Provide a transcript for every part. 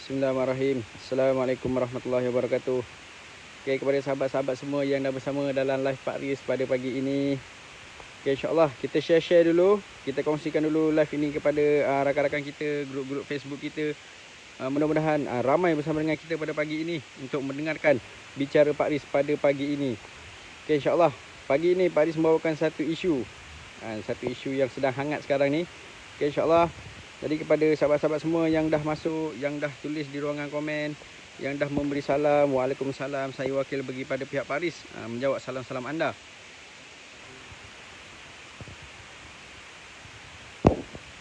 Bismillahirrahmanirrahim. Assalamualaikum warahmatullahi wabarakatuh. Okay, kepada sahabat-sahabat semua yang dah bersama dalam live Pak Riz pada pagi ini. Okay, insyaAllah kita share dulu. Kita kongsikan dulu live ini kepada rakan-rakan kita, grup-grup Facebook kita. Mudah-mudahan ramai bersama dengan kita pada pagi ini untuk mendengarkan bicara Pak Riz pada pagi ini. Okay, insyaAllah pagi ini Pak Riz membawakan satu isu. Satu isu yang sedang hangat sekarang ni. Okay, insyaAllah. Jadi kepada sahabat-sahabat semua yang dah masuk, yang dah tulis di ruangan komen, yang dah memberi salam, waalaikumsalam, saya wakil bagi pada pihak Pak Riz menjawab salam-salam anda.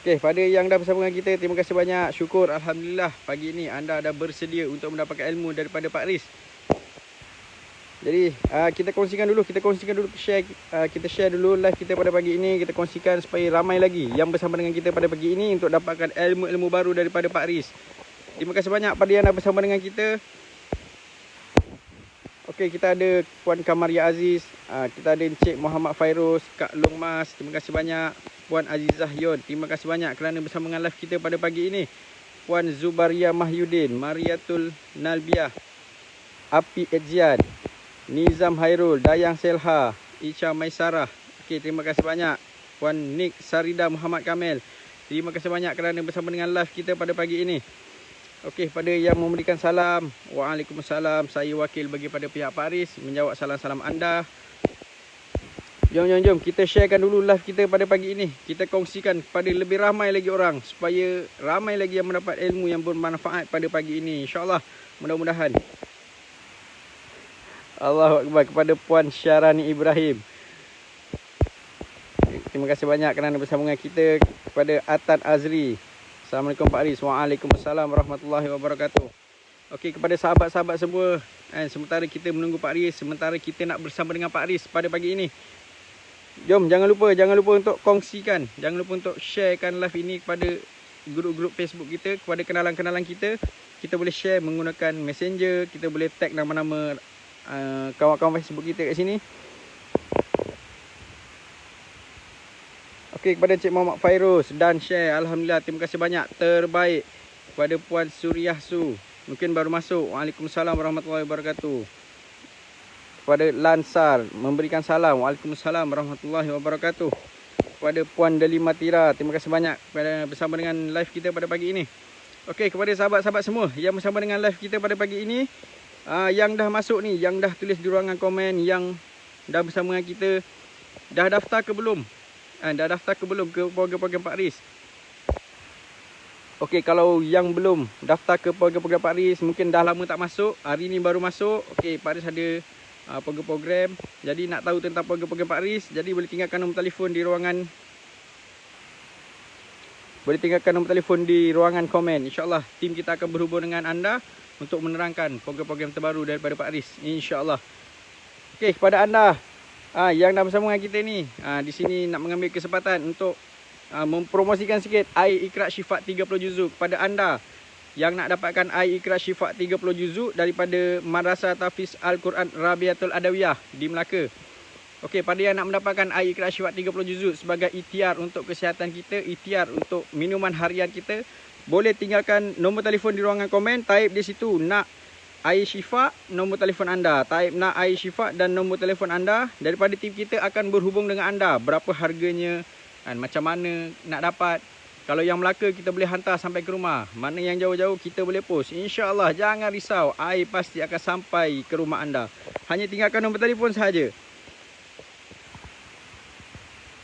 Okey, pada yang dah bersama dengan kita, terima kasih banyak. Syukur, alhamdulillah pagi ini anda dah bersedia untuk mendapatkan ilmu daripada Pak Riz. Jadi kita kongsikan dulu, kita share dulu live kita pada pagi ini. Kita kongsikan supaya ramai lagi yang bersama dengan kita pada pagi ini untuk dapatkan ilmu-ilmu baru daripada Pak Riz. Terima kasih banyak pada yang dah bersama dengan kita. Okey, kita ada Puan Kamaria Aziz, kita ada Encik Muhammad Fairuz, Kak Long Mas, terima kasih banyak. Puan Azizah Yon, terima kasih banyak kerana bersama dengan live kita pada pagi ini. Puan Zubaria Mahyudin, Mariatul Nalbiah, Api Ejian, Nizam Hairul, Dayang Selha, Icha Maisarah. Okey, terima kasih banyak. Puan Nik Sarida Muhammad Kamil, terima kasih banyak kerana bersama dengan live kita pada pagi ini. Okey, pada yang memberikan salam, waalaikumsalam, saya wakil bagi pada pihak Pak Riz menjawab salam-salam anda. Jom kita sharekan dulu live kita pada pagi ini. Kita kongsikan kepada lebih ramai lagi orang supaya ramai lagi yang mendapat ilmu yang bermanfaat pada pagi ini. InsyaAllah, mudah-mudahan. Allahu Akbar, kepada Puan Syarani Ibrahim, terima kasih banyak kerana bersama dengan kita. Kepada Atan Azri, Assalamualaikum Pak Riz. Waalaikumsalam warahmatullahi wabarakatuh. Okey, kepada sahabat-sahabat semua, sementara kita menunggu Pak Riz, sementara kita nak bersama dengan Pak Riz pada pagi ini, jom jangan lupa untuk kongsikan, jangan lupa untuk sharekan live ini kepada grup-grup Facebook kita, kepada kenalan-kenalan kita. Kita boleh share menggunakan Messenger, kita boleh tag nama-nama kawan-kawan Facebook kita kat sini. Okey, kepada Encik Muhammad Fairuz dan share, alhamdulillah, terima kasih banyak. Terbaik. Kepada Puan Suriah Su, mungkin baru masuk, waalaikumsalam warahmatullahi wabarakatuh. Kepada Lansar, memberikan salam, waalaikumsalam warahmatullahi wabarakatuh. Kepada Puan Delima Tira, terima kasih banyak kepada bersama dengan live kita pada pagi ini. Okey, kepada sahabat-sahabat semua yang bersama dengan live kita pada pagi ini, yang dah masuk ni, yang dah tulis di ruangan komen, yang dah bersama dengan kita, dah daftar ke belum? Dah daftar ke belum ke program-program Pak Riz? Okey, kalau yang belum daftar ke program-program Pak Riz, mungkin dah lama tak masuk, hari ni baru masuk. Okey, Pak Riz ada program-program. Jadi nak tahu tentang program-program Pak Riz, jadi boleh tinggalkan nombor telefon di ruangan, komen. InsyaAllah tim kita akan berhubung dengan anda untuk menerangkan program-program terbaru daripada Pak Riz, insya-Allah. Okey, kepada anda yang dah bersama dengan kita ni, di sini nak mengambil kesempatan untuk mempromosikan sikit air Iqra Syifa 30 juzuk kepada anda yang nak dapatkan air Iqra Syifa 30 juzuk daripada Madrasah Tahfiz Al-Quran Rabiatul Adawiyah di Melaka. Okey, pada yang nak mendapatkan air Iqra Syifa 30 juzuk sebagai ikhtiar untuk kesihatan kita, ikhtiar untuk minuman harian kita, boleh tinggalkan nombor telefon di ruangan komen, type di situ nak air syifa, nombor telefon anda. Type nak air syifa dan nombor telefon anda. Daripada tim kita akan berhubung dengan anda. Berapa harganya, macam mana nak dapat. Kalau yang Melaka kita boleh hantar sampai ke rumah. Mana yang jauh-jauh kita boleh post. InsyaAllah, jangan risau, air pasti akan sampai ke rumah anda. Hanya tinggalkan nombor telefon sahaja.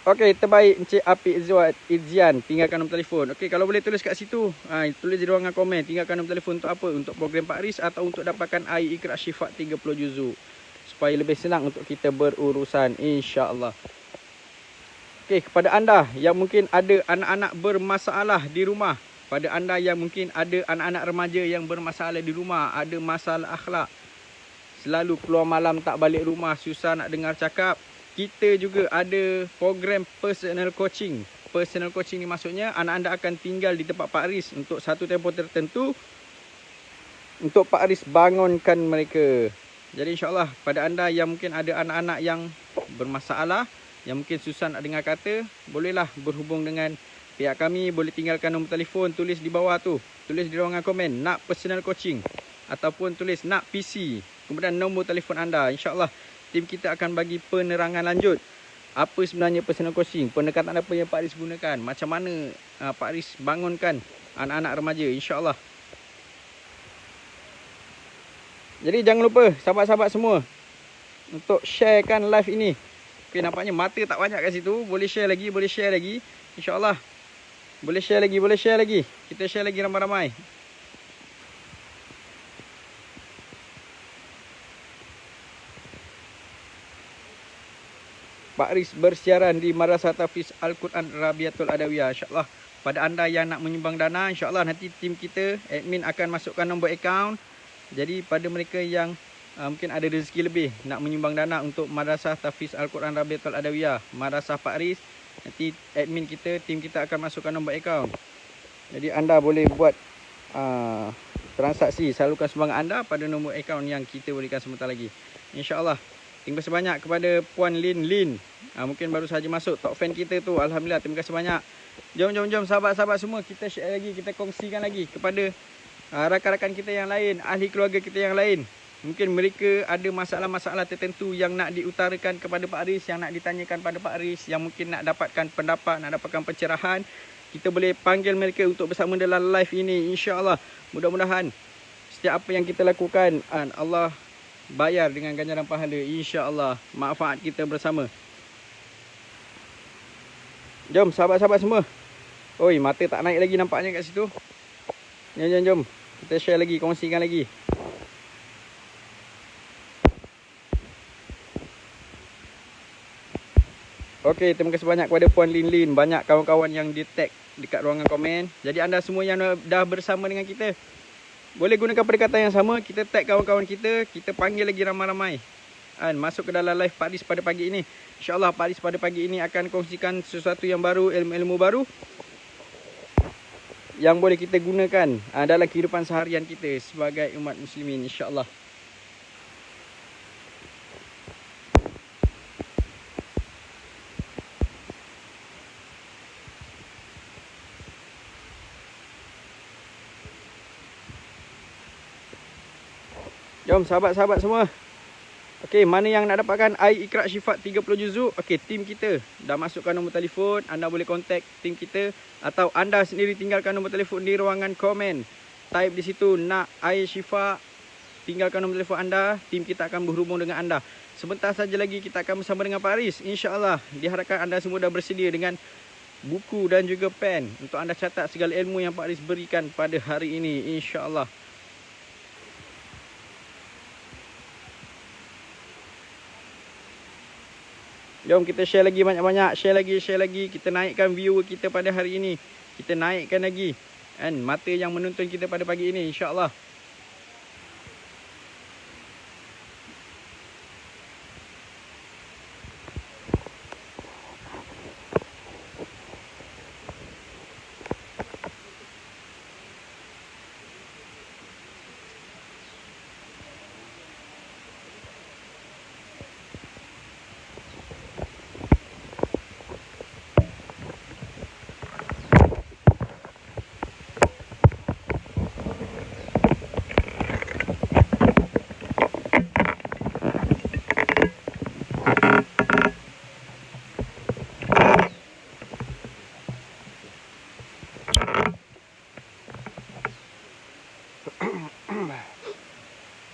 Okey, terbaik Encik Api Izzian, tinggalkan nombor telefon. Okey, kalau boleh tulis kat situ, tulis di ruangan komen, tinggalkan nombor telefon untuk apa? Untuk program Pak Riz atau untuk dapatkan air Iqra Syifa 30 juzuk. Supaya lebih senang untuk kita berurusan, insya-Allah. Okey, kepada anda yang mungkin ada anak-anak bermasalah di rumah, pada anda yang mungkin ada anak-anak remaja yang bermasalah di rumah, ada masalah akhlak, selalu keluar malam tak balik rumah, susah nak dengar cakap, kita juga ada program personal coaching. Personal coaching ni maksudnya anak-anda akan tinggal di tempat Pak Riz untuk satu tempoh tertentu untuk Pak Riz bangunkan mereka. Jadi insyaAllah pada anda yang mungkin ada anak-anak yang bermasalah, yang mungkin susah nak dengar kata, bolehlah berhubung dengan pihak kami boleh tinggalkan nombor telefon, tulis di bawah tu, tulis di ruangan komen nak personal coaching ataupun tulis nak PC, kemudian nombor telefon anda. InsyaAllah tim kita akan bagi penerangan lanjut apa sebenarnya personal coaching, pendekatan apa yang Pak Aris gunakan, macam mana Pak Aris bangunkan anak-anak remaja, insyaAllah. Jadi jangan lupa sahabat-sahabat semua untuk sharekan live ini. Okay, nampaknya mata tak banyak kat situ. Boleh share lagi, boleh share lagi. InsyaAllah. Boleh share lagi, boleh share lagi. Kita share lagi ramai-ramai. Pak Aris bersiaran di Madrasah Tahfiz Al-Quran Rabiatul Adawiyah. InsyaAllah pada anda yang nak menyumbang dana, InsyaAllah nanti tim kita, admin akan masukkan nombor akaun. Jadi pada mereka yang mungkin ada rezeki lebih nak menyumbang dana untuk Madrasah Tahfiz Al-Quran Rabiatul Adawiyah, Madrasah Pak Aris, nanti admin kita, tim kita akan masukkan nombor akaun. Jadi anda boleh buat transaksi, salurkan sumbangan anda pada nombor akaun yang kita berikan sebentar lagi. InsyaAllah. Terima kasih banyak kepada Puan Lin. Mungkin baru saja masuk, top fan kita tu. Alhamdulillah, terima kasih banyak. Jom sahabat-sahabat semua, kita share lagi, kita kongsikan lagi kepada rakan-rakan kita yang lain, ahli keluarga kita yang lain. Mungkin mereka ada masalah-masalah tertentu yang nak diutarakan kepada Pak Aris, yang nak ditanyakan pada Pak Aris, yang mungkin nak dapatkan pendapat, nak dapatkan pencerahan. Kita boleh panggil mereka untuk bersama dalam live ini, insya-Allah. Mudah-mudahan setiap apa yang kita lakukan, Allah bayar dengan ganjaran pahala, insya-Allah. Manfaat kita bersama. Jom sahabat-sahabat semua. Oi, mata tak naik lagi nampaknya kat situ. Jom. Kita share lagi, kongsikan lagi. Okey, terima kasih banyak kepada Puan Lin. Banyak kawan-kawan yang di tag dekat ruangan komen. Jadi anda semua yang dah bersama dengan kita, boleh gunakan pendekatan yang sama. Kita tag kawan-kawan kita, kita panggil lagi ramai-ramai masuk ke dalam live Pak Aris pada pagi ini. InsyaAllah Pak Aris pada pagi ini akan kongsikan sesuatu yang baru, ilmu-ilmu baru yang boleh kita gunakan dalam kehidupan seharian kita sebagai umat muslimin, insya-Allah. Jom sahabat-sahabat semua. Okey, mana yang nak dapatkan air Iqra Shifat 30 juzuk? Okey, tim kita dah masukkan nombor telefon. Anda boleh kontak tim kita atau anda sendiri tinggalkan nombor telefon di ruangan komen. Type di situ nak air Syifa, tinggalkan nombor telefon anda, tim kita akan berhubung dengan anda. Sebentar saja lagi kita akan bersama dengan Pak Aris, insya-Allah. Diharapkan anda semua dah bersedia dengan buku dan juga pen untuk anda catat segala ilmu yang Pak Aris berikan pada hari ini, insya-Allah. Jom kita share lagi banyak-banyak, share lagi. Kita naikkan viewer kita pada hari ini. Kita naikkan lagi mata yang menonton kita pada pagi ini, insya-Allah.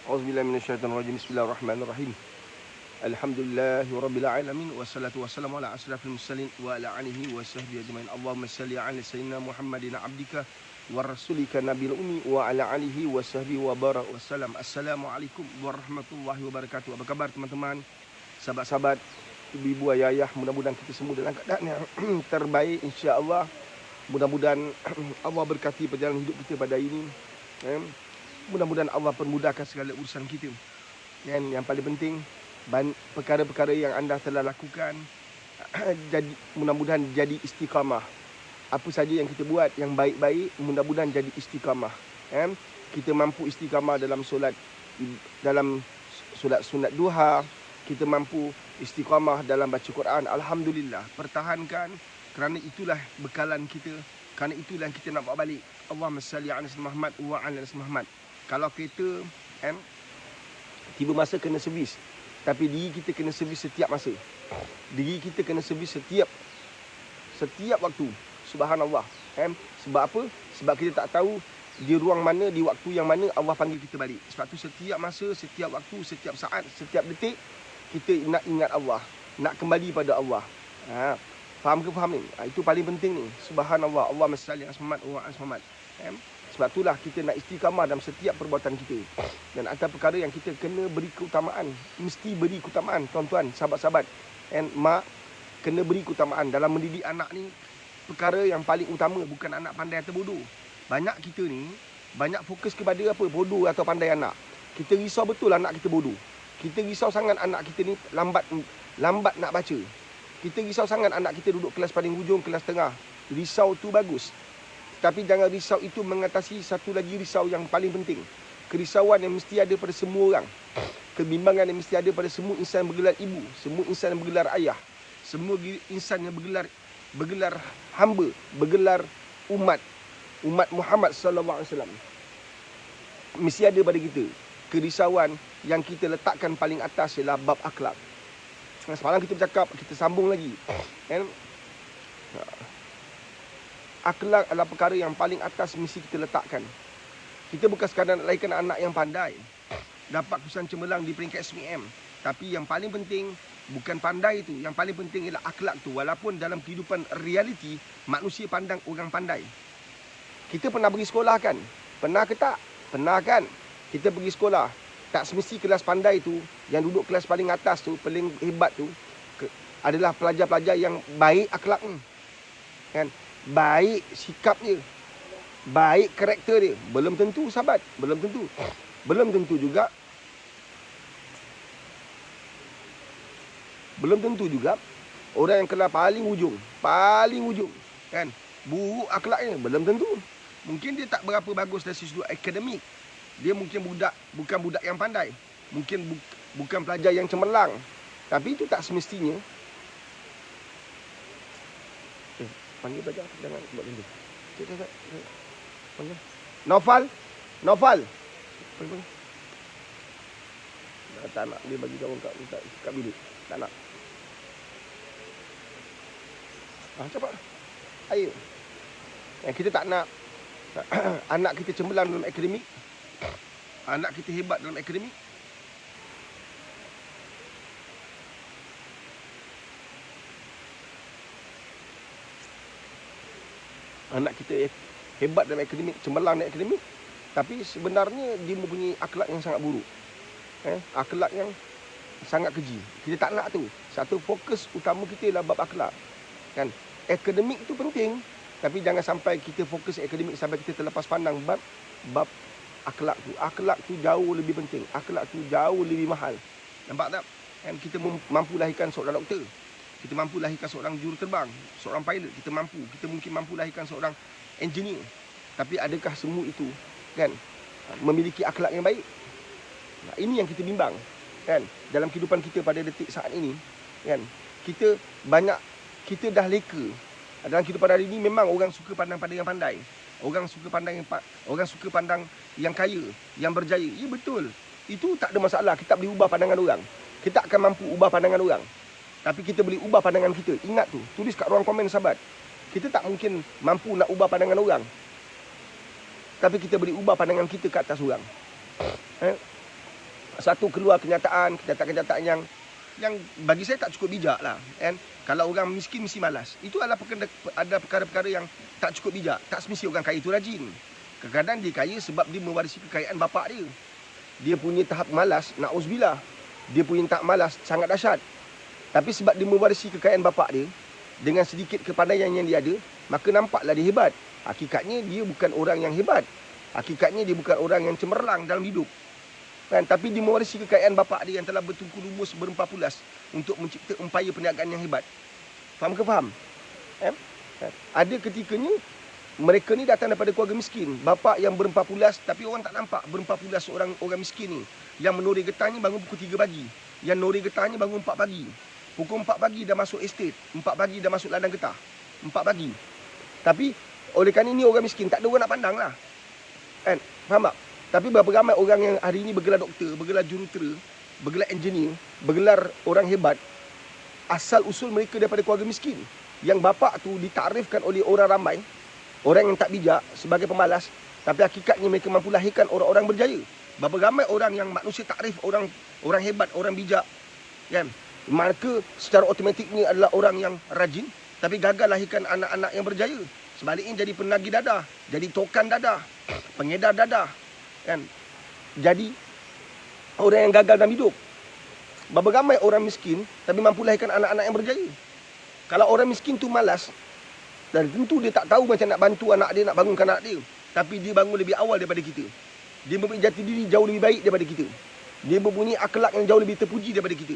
A'udzubillahi minasyaitonirrajim. Bismillahirrahmanirrahim. Alhamdulillahirabbil alamin wassalatu wassalamu ala asrafil mursalin wa ala alihi washabbihi ajmain. Allahumma shalli ala sayyidina Muhammadin abdika wa rasulika nabil ummi wa ala alihi washabbihi wa barak wassalam. Assalamualaikum warahmatullahi wabarakatuh. Apa kabar teman-teman, sahabat-sahabat, ibu-ibu, ayah-ayah? Mudah-mudahan kita semua dalam keadaan yang terbaik, insya-Allah. Mudah-mudahan Allah berkati perjalanan hidup kita pada ini. Mudah-mudahan Allah permudahkan segala urusan kita. Dan yang paling penting, perkara-perkara yang anda telah lakukan jadi mudah-mudahan jadi istiqamah. Apa saja yang kita buat yang baik-baik, mudah-mudahan jadi istiqamah. Kita mampu istiqamah dalam solat sunat duha, kita mampu istiqamah dalam baca Quran. Alhamdulillah, pertahankan Kerana itulah bekalan kita. Kerana itulah kita nak bawa balik. Allahumma salli ala Muhammad wa ala Muhammad. Kalau kereta tiba masa kena servis, tapi diri kita kena servis setiap masa. Diri kita kena servis setiap waktu. Subhanallah. Sebab apa? Sebab kita tak tahu di ruang mana, di waktu yang mana Allah panggil kita balik. Sebab tu setiap masa, setiap waktu, setiap saat, setiap detik kita nak ingat Allah, nak kembali pada Allah. Faham ke faham ni? Itu paling penting ni. Subhanallah. Allahumma salli ala Muhammad wa ala Muhammad. Sebab itulah kita nak istiqamah dalam setiap perbuatan kita. Dan antara perkara yang kita kena beri keutamaan, mesti beri keutamaan, tuan-tuan, sahabat-sahabat. Mak kena beri keutamaan dalam mendidik anak ni. Perkara yang paling utama bukan anak pandai atau bodoh. Banyak kita ni banyak fokus kepada apa? Bodoh atau pandai anak. Kita risau betul anak kita bodoh. Kita risau sangat anak kita ni lambat nak baca. Kita risau sangat anak kita duduk kelas paling hujung, kelas tengah. Risau tu bagus. Tapi jangan risau itu mengatasi satu lagi risau yang paling penting. Kerisauan yang mesti ada pada semua orang. Kebimbangan yang mesti ada pada semua insan yang bergelar ibu, semua insan yang bergelar ayah, semua insan yang bergelar hamba, bergelar umat Muhammad sallallahu alaihi wasallam. Mesti ada pada kita kerisauan yang kita letakkan paling atas ialah bab akhlak. Semalam kita bercakap, kita sambung lagi. Akhlak adalah perkara yang paling atas mesti kita letakkan. Kita bukan sekadar nak lahirkan anak yang pandai, dapat keputusan cemerlang di peringkat SPM. Tapi yang paling penting bukan pandai itu. Yang paling penting ialah akhlak tu. Walaupun dalam kehidupan realiti manusia pandang orang pandai. Kita pernah pergi sekolah kan? Pernah ke tak? Pernah kan? Kita pergi sekolah. Tak semesti kelas pandai tu, yang duduk kelas paling atas tu, paling hebat tu, adalah pelajar-pelajar yang baik akhlaknya. Kan? Baik sikap dia. Baik karakter dia. Belum tentu sahabat. Belum tentu. Belum tentu juga. Belum tentu juga orang yang kelas paling hujung. Kan? Buruk akhlaknya. Belum tentu. Mungkin dia tak berapa bagus dari sudut akademik. Dia mungkin bukan budak yang pandai. Mungkin bukan pelajar yang cemerlang. Tapi itu tak semestinya. Panggil pelajar. Jangan buat macam tu. Panggil. Naufal. Panggil. Tak nak. Dia bagi kawan kat bilik. Tak nak. Cepat. Ayo. Kita tak nak anak kita cemerlang dalam akademik. Anak kita hebat dalam akademik. Anak kita hebat dalam akademik, cemerlang dalam akademik, tapi sebenarnya dia mempunyai akhlak yang sangat buruk. Akhlak yang sangat keji. Kita tak nak tu. Satu fokus utama kita ialah bab akhlak. Kan? Akademik tu penting, tapi jangan sampai kita fokus akademik sampai kita terlepas pandang bab akhlak tu. Akhlak tu jauh lebih penting. Akhlak tu jauh lebih mahal. Nampak tak? Kan kita mampu lahirkan seorang doktor. Kita mampu lahirkan seorang juruterbang, seorang pilot. Kita mungkin mampu lahirkan seorang engineer. Tapi adakah semua itu kan memiliki akhlak yang baik? Nah, ini yang kita bimbang. Kan? Dalam kehidupan kita pada detik saat ini, kan? Kita dah leka. Dalam kehidupan hari ini memang orang suka pandang pada yang pandai. Orang suka pandang yang kaya, yang berjaya. Ya betul. Itu tak ada masalah. Kita boleh ubah pandangan orang. Kita akan mampu ubah pandangan orang. Tapi kita boleh ubah pandangan kita. Ingat tu. Tulis kat ruang komen sahabat. Kita tak mungkin mampu nak ubah pandangan orang. Tapi kita boleh ubah pandangan kita ke atas orang. Satu keluar kenyataan yang bagi saya tak cukup bijak lah. Kalau orang miskin mesti malas. Itu adalah ada perkara-perkara yang tak cukup bijak. Tak semesti orang kaya itu rajin. Kadang-kadang dia kaya sebab dia mewarisi kekayaan bapak dia. Dia punya tahap malas, na'uzubillah. Dia punya tahap malas sangat dahsyat. Tapi sebab dia mewarisi kekayaan bapak dia, dengan sedikit kepandaian yang dia ada, maka nampaklah dia hebat. Hakikatnya dia bukan orang yang hebat. Hakikatnya dia bukan orang yang cemerlang dalam hidup. Kan? Tapi dia mewarisi kekayaan bapak dia yang telah bertungku lumus berempah pulas untuk mencipta empayar perniagaan yang hebat. Faham ke faham? Ada ketikanya mereka ni datang daripada keluarga miskin. Bapak yang berempah pulas, tapi orang tak nampak berempah pulas seorang orang miskin ni. Yang menori getahnya bangun pukul 3 pagi. Yang nori getahnya bangun 4 pagi. Pukul 4 pagi dah masuk estate. 4 pagi dah masuk ladang getah. 4 pagi. Tapi oleh kerana ini orang miskin, tak ada orang nak pandang lah. Kan? Faham tak? Tapi berapa ramai orang yang hari ini bergelar doktor, bergelar jurutera, bergelar engineer, bergelar orang hebat, asal usul mereka daripada keluarga miskin. Yang bapa tu ditakrifkan oleh orang ramai, orang yang tak bijak sebagai pemalas, tapi hakikatnya mereka mampu lahirkan orang-orang berjaya. Berapa ramai orang yang manusia takrif orang hebat, orang bijak, kan? Maka secara automatiknya adalah orang yang rajin, tapi gagal lahirkan anak-anak yang berjaya. Sebaliknya jadi penagih dadah, jadi tokan dadah, pengedar dadah, kan? Jadi orang yang gagal dalam hidup. Berapa ramai orang miskin tapi mampu lahirkan anak-anak yang berjaya. Kalau orang miskin tu malas, dan tentu dia tak tahu macam nak bantu anak dia, nak bangunkan anak dia, tapi dia bangun lebih awal daripada kita. Dia mempunyai jati diri jauh lebih baik daripada kita. Dia mempunyai akhlak yang jauh lebih terpuji daripada kita.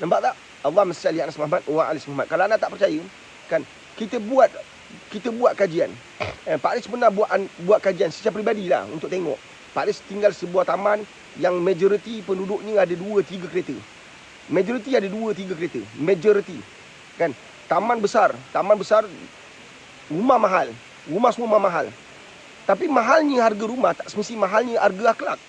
Nampak tak? Allahumma salli ala Muhammad wa ali Muhammad. Kalau anda tak percaya, kan, kita buat kajian. Pak Aris pernah buat kajian secara peribadilah untuk tengok. Pak Aris tinggal sebuah taman yang majoriti penduduknya ada 2-3 kereta. Majoriti ada 2-3 kereta. Majoriti. Kan? Taman besar, rumah mahal. Rumah semua mahal. Tapi mahalnya harga rumah tak semesti mahalnya harga akhlak.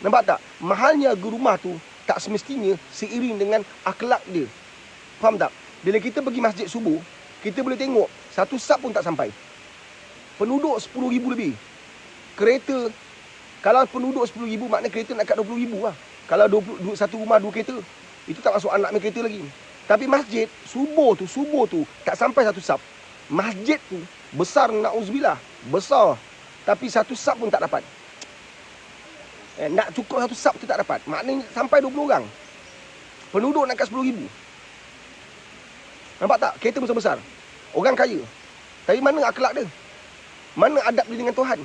Nampak tak? Mahalnya harga rumah tu tak semestinya seiring dengan akhlak dia. Faham tak? Bila kita pergi masjid subuh, kita boleh tengok satu sap pun tak sampai. Penduduk 10,000 lebih. Kereta, kalau penduduk 10,000 maknanya kereta nak kat 20,000 lah. Kalau satu rumah 2 kereta, itu tak masuk anak main kereta lagi. Tapi masjid, subuh tu tak sampai satu sap. Masjid tu besar, na'uzubillah, besar. Tapi satu sap pun tak dapat. Nak cukup satu sap tu tak dapat. Maknanya sampai 20 orang. Penduduk nak kat 10,000. Nampak tak? Kereta besar-besar. Orang kaya. Tapi mana akhlak dia? Mana adab dia dengan Tuhan?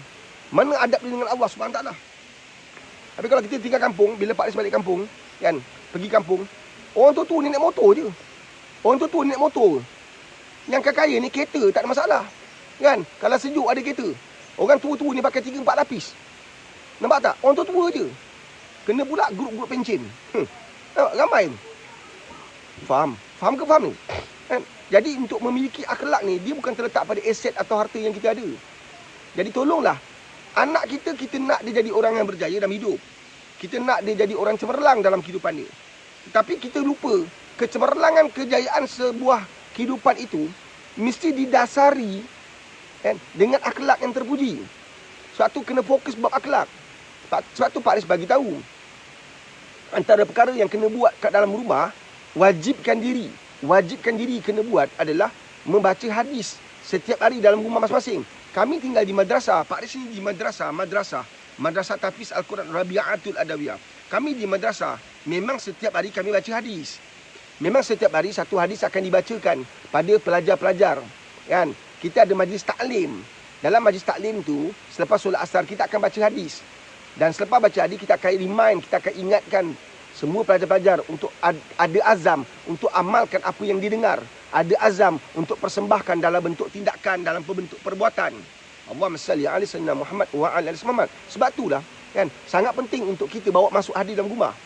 Mana adab dia dengan Allah SWT? Tapi kalau kita tinggal kampung, bila Pak Aris balik kampung, kan, pergi kampung, orang tua ni naik motor je. Orang tua ni naik motor. Yang kaya ni kereta tak ada masalah. Kan? Kalau sejuk ada kereta. Orang tua-tua ni pakai 3-4 lapis. Nampak tak? Orang tua je. Kena pula grup-grup pencen. Nampak? Ramai. Faham? Faham ke faham ni? Kan? Jadi untuk memiliki akhlak ni, dia bukan terletak pada aset atau harta yang kita ada. Jadi tolonglah. Anak kita nak dia jadi orang yang berjaya dalam hidup. Kita nak dia jadi orang cemerlang dalam kehidupan dia. Tapi kita lupa, kecemerlangan kejayaan sebuah kehidupan itu mesti didasari, kan, dengan akhlak yang terpuji. Sebab tu kena fokus bab akhlak. Sebab tu Pak Aris bagi tahu, antara perkara yang kena buat kat dalam rumah, wajibkan diri kena buat adalah membaca hadis setiap hari dalam rumah masing-masing. Kami tinggal di madrasah. Pak Aris ni di madrasah Tahfiz Al-Quran Rabi'atul Adawiyah. Kami di madrasah, memang setiap hari kami baca hadis. Memang setiap hari satu hadis akan dibacakan pada pelajar-pelajar. Kan? Kita ada majlis taklim. Dalam majlis taklim tu, selepas solat asar kita akan baca hadis. Dan selepas baca hadis kita akan remind, kita akan ingatkan semua pelajar-pelajar untuk ada azam untuk amalkan apa yang didengar. Ada azam untuk persembahkan dalam bentuk tindakan, dalam bentuk perbuatan. Allahumma salli ala sayyidina Muhammad wa ala ali Muhammad. Sebab itulah, kan, sangat penting untuk kita bawa masuk hadis dalam rumah.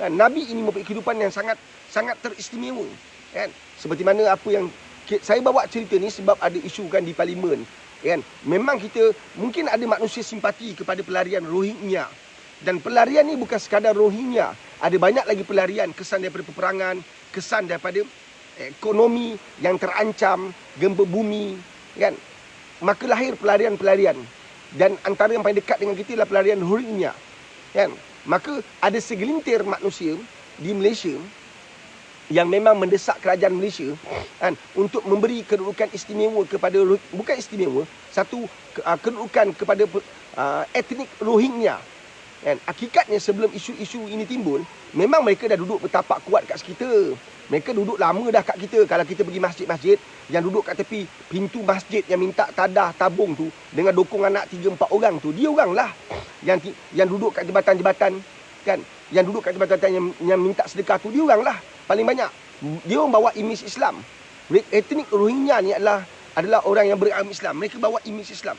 Kan, Nabi ini mempunyai kehidupan yang sangat teristimewa. Kan? Seperti mana apa yang saya bawa cerita ni sebab ada isu kan di parlimen. Kan? Memang kita mungkin ada manusia simpati kepada pelarian Rohingya. Dan pelarian ni bukan sekadar Rohingya. Ada banyak lagi pelarian, kesan daripada peperangan, kesan daripada ekonomi yang terancam, gempa bumi, kan? Maka lahir pelarian-pelarian. Dan antara yang paling dekat dengan kita adalah pelarian Rohingya. Kan? Maka ada segelintir manusia di Malaysia yang memang mendesak kerajaan Malaysia, kan, untuk memberi kedudukan istimewa kepada, bukan istimewa, satu kedudukan kepada etnik Rohingya. Kan? Hakikatnya sebelum isu-isu ini timbul, memang mereka dah duduk bertapak kuat kat kita. Mereka duduk lama dah kat kita. Kalau kita pergi masjid-masjid, yang duduk kat tepi pintu masjid yang minta tadah tabung tu, dengan dokong anak 3-4 orang tu, dia orang lah yang duduk kat jabatan-jabatan, kan, yang duduk kat jabatan yang minta sedekah tu, dia orang lah paling banyak. Dia orang bawa imej Islam. Etnik Rohingya ni adalah orang yang beragama Islam. Mereka bawa imej Islam.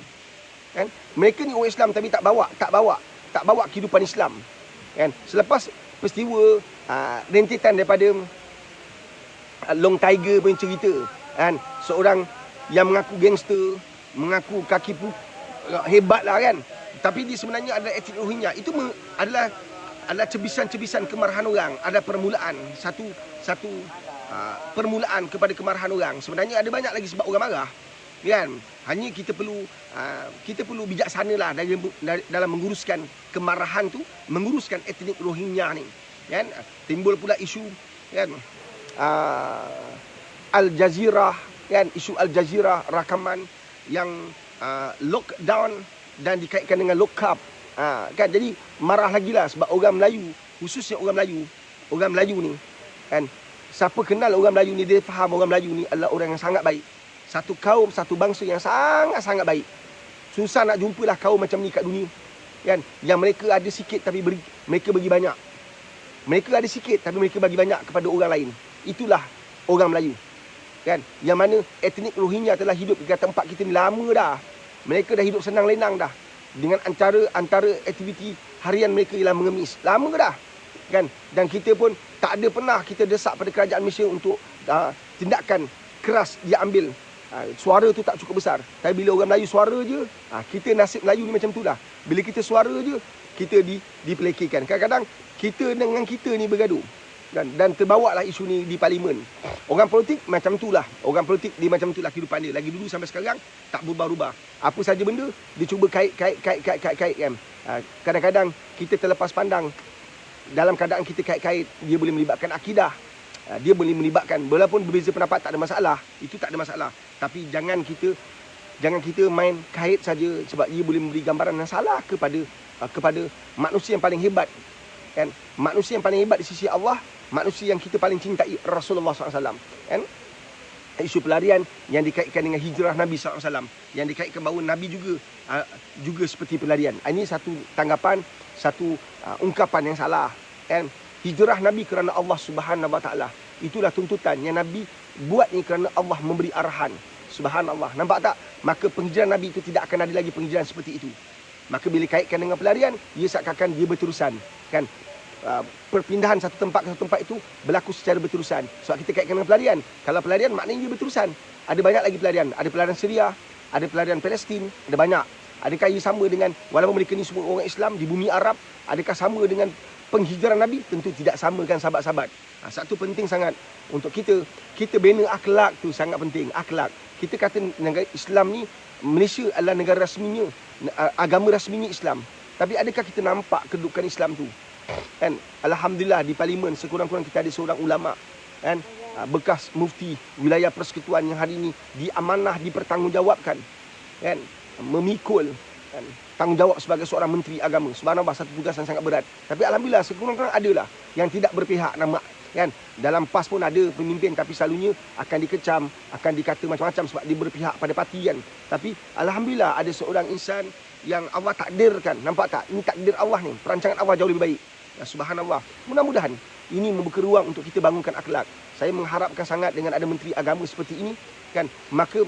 Kan? Mereka ni orang Islam tapi tak bawa kehidupan Islam. Kan? Selepas peristiwa rentetan daripada Long Tiger punya cerita, kan, seorang yang mengaku gangster, mengaku hebat lah kan, tapi dia sebenarnya ada etnik Rohingya. Itu adalah cebisan-cebisan kemarahan orang, ada permulaan, satu permulaan kepada kemarahan orang. Sebenarnya ada banyak lagi sebab orang marah, kan. Hanya kita perlu bijaksanalah dalam menguruskan kemarahan tu, menguruskan etnik Rohingya ni, kan. Timbul pula isu, kan, Al Jazeera, kan, isu Al Jazeera, rakaman yang lockdown dan dikaitkan dengan lock up, kan. Jadi marah lagi lah sebab orang Melayu, khususnya orang Melayu ni, kan, siapa kenal orang Melayu ni, dia faham orang Melayu ni adalah orang yang sangat baik. Satu kaum, satu bangsa yang sangat-sangat baik. Susah nak jumpalah kaum macam ni kat dunia, kan. Yang mereka ada sikit tapi mereka bagi banyak. Mereka ada sikit tapi mereka bagi banyak kepada orang lain. Itulah orang Melayu, kan. Yang mana etnik Rohingya telah hidup di tempat kita ni lama dah. Mereka dah hidup senang lenang dah. Dengan antara aktiviti harian mereka ialah mengemis. Lama dah, kan. Dan kita pun tak ada pernah kita desak pada kerajaan Malaysia untuk tindakan keras dia ambil. Suara tu tak cukup besar. Tapi bila orang Melayu suara je, kita nasib Melayu ni macam tu lah. Bila kita suara je, kita dipelekikan. Kadang-kadang kita dengan kita ni bergaduh, dan terbawalah isu ni di parlimen. Orang politik macam tu lah. Orang politik dia macam tu lah kehidupan dia. Lagi dulu sampai sekarang tak berubah-ubah. Apa saja benda dia cuba kait kan. Kadang-kadang kita terlepas pandang. Dalam keadaan kita kait-kait, dia boleh melibatkan akidah. Dia boleh melibatkan, walaupun berbeza pendapat tak ada masalah. Itu tak ada masalah. Tapi jangan kita main kait saja, sebab ia boleh memberi gambaran yang salah kepada manusia yang paling hebat, kan. Manusia yang paling hebat di sisi Allah, manusia yang kita paling cintai, Rasulullah SAW, kan. Isu pelarian yang dikaitkan dengan hijrah Nabi SAW, yang dikaitkan bahawa Nabi juga seperti pelarian. Ini satu tanggapan, satu ungkapan yang salah, kan. Hijrah Nabi kerana Allah Subhanahu Wa Taala. Itulah tuntutan yang Nabi buat ni kerana Allah memberi arahan. Subhanallah. Nampak tak? Maka penghijrahan Nabi itu tidak akan ada lagi penghijrahan seperti itu. Maka bila kaitkan dengan pelarian, ia seakan-akan dia berterusan, kan. Perpindahan satu tempat ke satu tempat itu berlaku secara berterusan. Sebab kita kaitkan dengan pelarian. Kalau pelarian maknanya dia berterusan. Ada banyak lagi pelarian. Ada pelarian Syria, ada pelarian Palestin, ada banyak. Adakah ia sama dengan, walaupun mereka ni semua orang Islam di bumi Arab, adakah sama dengan penghijrahan Nabi? Tentu tidak sama, kan, sahabat-sahabat. Satu penting sangat untuk kita bina akhlak tu, sangat penting. Akhlak. Kita kata negara Islam ni, Malaysia adalah negara rasminya, agama rasminya Islam. Tapi adakah kita nampak kedudukan Islam tu? Kan, alhamdulillah di parlimen sekurang-kurang kita ada seorang ulama, kan, bekas mufti wilayah persekutuan yang hari ini diamanah, dipertanggungjawabkan, kan, memikul, kan, tanggungjawab sebagai seorang menteri agama. Subhanallah, satu tugas yang sangat berat. Tapi alhamdulillah sekurang-kurang adalah yang tidak berpihak, nama, kan. Dalam PAS pun ada pemimpin, tapi selalunya akan dikecam, akan dikata macam-macam sebab dia berpihak pada parti, kan. Tapi alhamdulillah ada seorang insan yang Allah takdirkan. Nampak tak? Ini takdir Allah ni. Perancangan Allah jauh lebih baik. Ya, subhanallah. Mudah-mudahan ini membuka ruang untuk kita bangunkan akhlak. Saya mengharapkan sangat dengan ada menteri agama seperti ini, kan, maka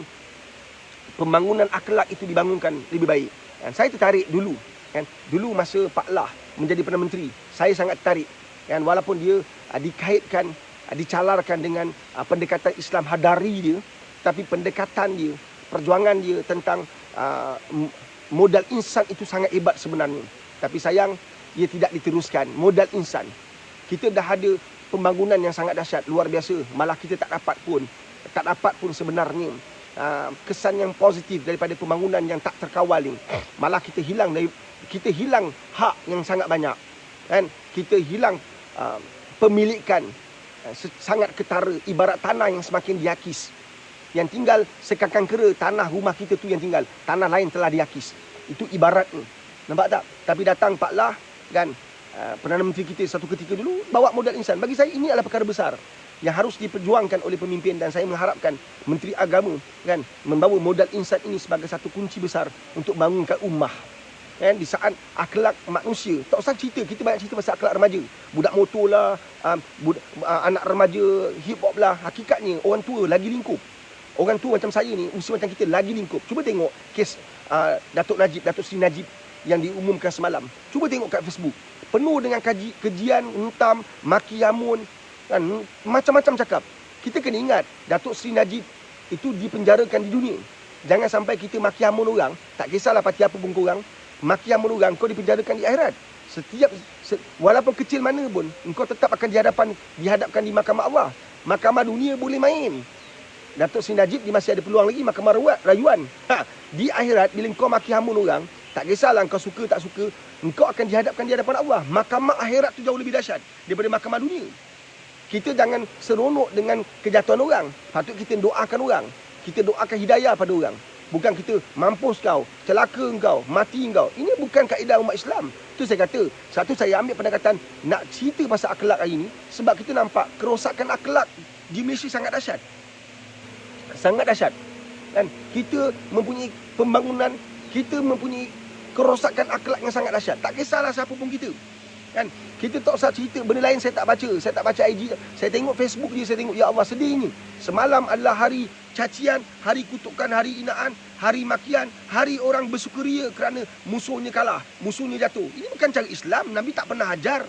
pembangunan akhlak itu dibangunkan lebih baik. Dan saya tertarik dulu, kan, dulu masa Pak Lah menjadi Perdana Menteri, saya sangat tertarik, kan, walaupun dia dikaitkan, dicalarkan dengan pendekatan Islam hadari dia, tapi pendekatan dia, perjuangan dia tentang modal insan itu sangat hebat sebenarnya. Tapi sayang, ia tidak diteruskan. Modal insan, kita dah ada pembangunan yang sangat dahsyat, luar biasa. Malah kita tak dapat pun sebenarnya kesan yang positif daripada pembangunan yang tak terkawal ni. Malah kita hilang hak yang sangat banyak, kan. Kita hilang pemilikan sangat ketara, ibarat tanah yang semakin dihakis. Yang tinggal sekakang kera tanah rumah kita tu yang tinggal, tanah lain telah dihakis. Itu ibaratnya. Nampak tak? Tapi datang Pak Lah, kan, Perdana Menteri kita satu ketika dulu bawa modal insan. Bagi saya ini adalah perkara besar yang harus diperjuangkan oleh pemimpin, dan saya mengharapkan Menteri Agama, kan, membawa modal insan ini sebagai satu kunci besar untuk bangunkan ummah, kan. Di saat akhlak manusia, tak usah cerita, kita banyak cerita pasal akhlak remaja, budak motor lah, anak remaja hip hop lah. Hakikatnya orang tua lagi lingkup. Orang tua macam saya ni, usia macam kita lagi lingkup. Cuba tengok kes Datuk Seri Najib yang diumumkan semalam. Cuba tengok kat Facebook, penuh dengan kejian, hentam, maki yamun, kan, macam-macam cakap. Kita kena ingat Datuk Seri Najib itu dipenjarakan di dunia. Jangan sampai kita maki hamun orang, tak kisahlah parti apa pun korang, maki hamun orang, kau dipenjarakan di akhirat. Walaupun kecil mana pun, engkau tetap akan dihadapkan di mahkamah Allah. Mahkamah dunia boleh main. Datuk Seri Najib dia masih ada peluang lagi mahkamah rayuan. Di akhirat bila engkau maki hamun orang, tak kisahlah engkau suka tak suka, engkau akan dihadapkan di hadapan Allah. Mahkamah akhirat tu jauh lebih dahsyat daripada mahkamah dunia. Kita jangan seronok dengan kejatuhan orang. Patut kita doakan orang. Kita doakan hidayah pada orang. Bukan kita mampus kau, celaka kau, mati kau. Ini bukan kaedah umat Islam. Tu saya kata, satu saya ambil pendekatan nak cerita pasal akhlak hari ni sebab kita nampak kerosakan akhlak di Malaysia sangat dahsyat. Sangat dahsyat. Dan kita mempunyai pembangunan, kita mempunyai kerosakan akhlak yang sangat dahsyat. Tak kisahlah siapa pun kita. Kan? Kita tak usah cerita benda lain saya tak baca. Saya tak baca IG. Saya tengok Facebook je, saya tengok ya Allah sedihnya. Semalam adalah hari cacian, hari kutukan, hari hinaan, hari makian, hari orang bersukaria kerana musuhnya kalah, musuhnya jatuh. Ini bukan cara Islam. Nabi tak pernah ajar.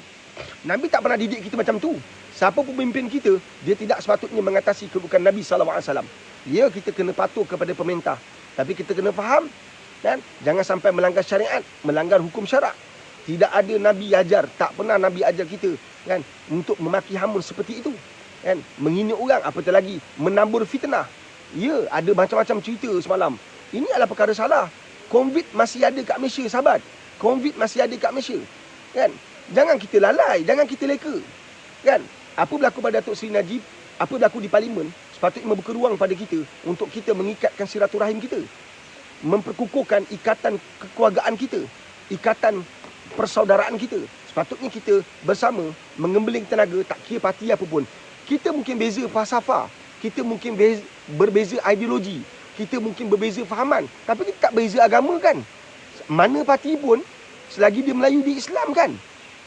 Nabi tak pernah didik kita macam tu. Siapa pemimpin kita, dia tidak sepatutnya mengatasi kedudukan Nabi SAW. Ya, kita kena patuh kepada pemerintah. Tapi kita kena faham dan jangan sampai melanggar syariat, melanggar hukum syarak. Tidak ada Nabi ajar, tak pernah Nabi ajar kita kan untuk memaki hamun seperti itu. Kan, menghina orang, apatah lagi menambur fitnah. Ya, ada macam-macam cerita semalam. Ini adalah perkara salah. COVID masih ada kat Malaysia, sahabat. COVID masih ada kat Malaysia. Kan? Jangan kita lalai, jangan kita leka. Kan? Apa berlaku pada Datuk Seri Najib, apa berlaku di parlimen, sepatutnya membuka ruang pada kita untuk kita mengikatkan silaturahim kita. Memperkukuhkan ikatan kekeluargaan kita, ikatan persaudaraan kita. Sepatutnya kita bersama mengembeling tenaga, tak kira parti apa pun. Kita mungkin beza falsafah, kita mungkin berbeza ideologi, kita mungkin berbeza fahaman, tapi kita tak beza agama kan. Mana parti pun, selagi dia Melayu, dia Islam kan,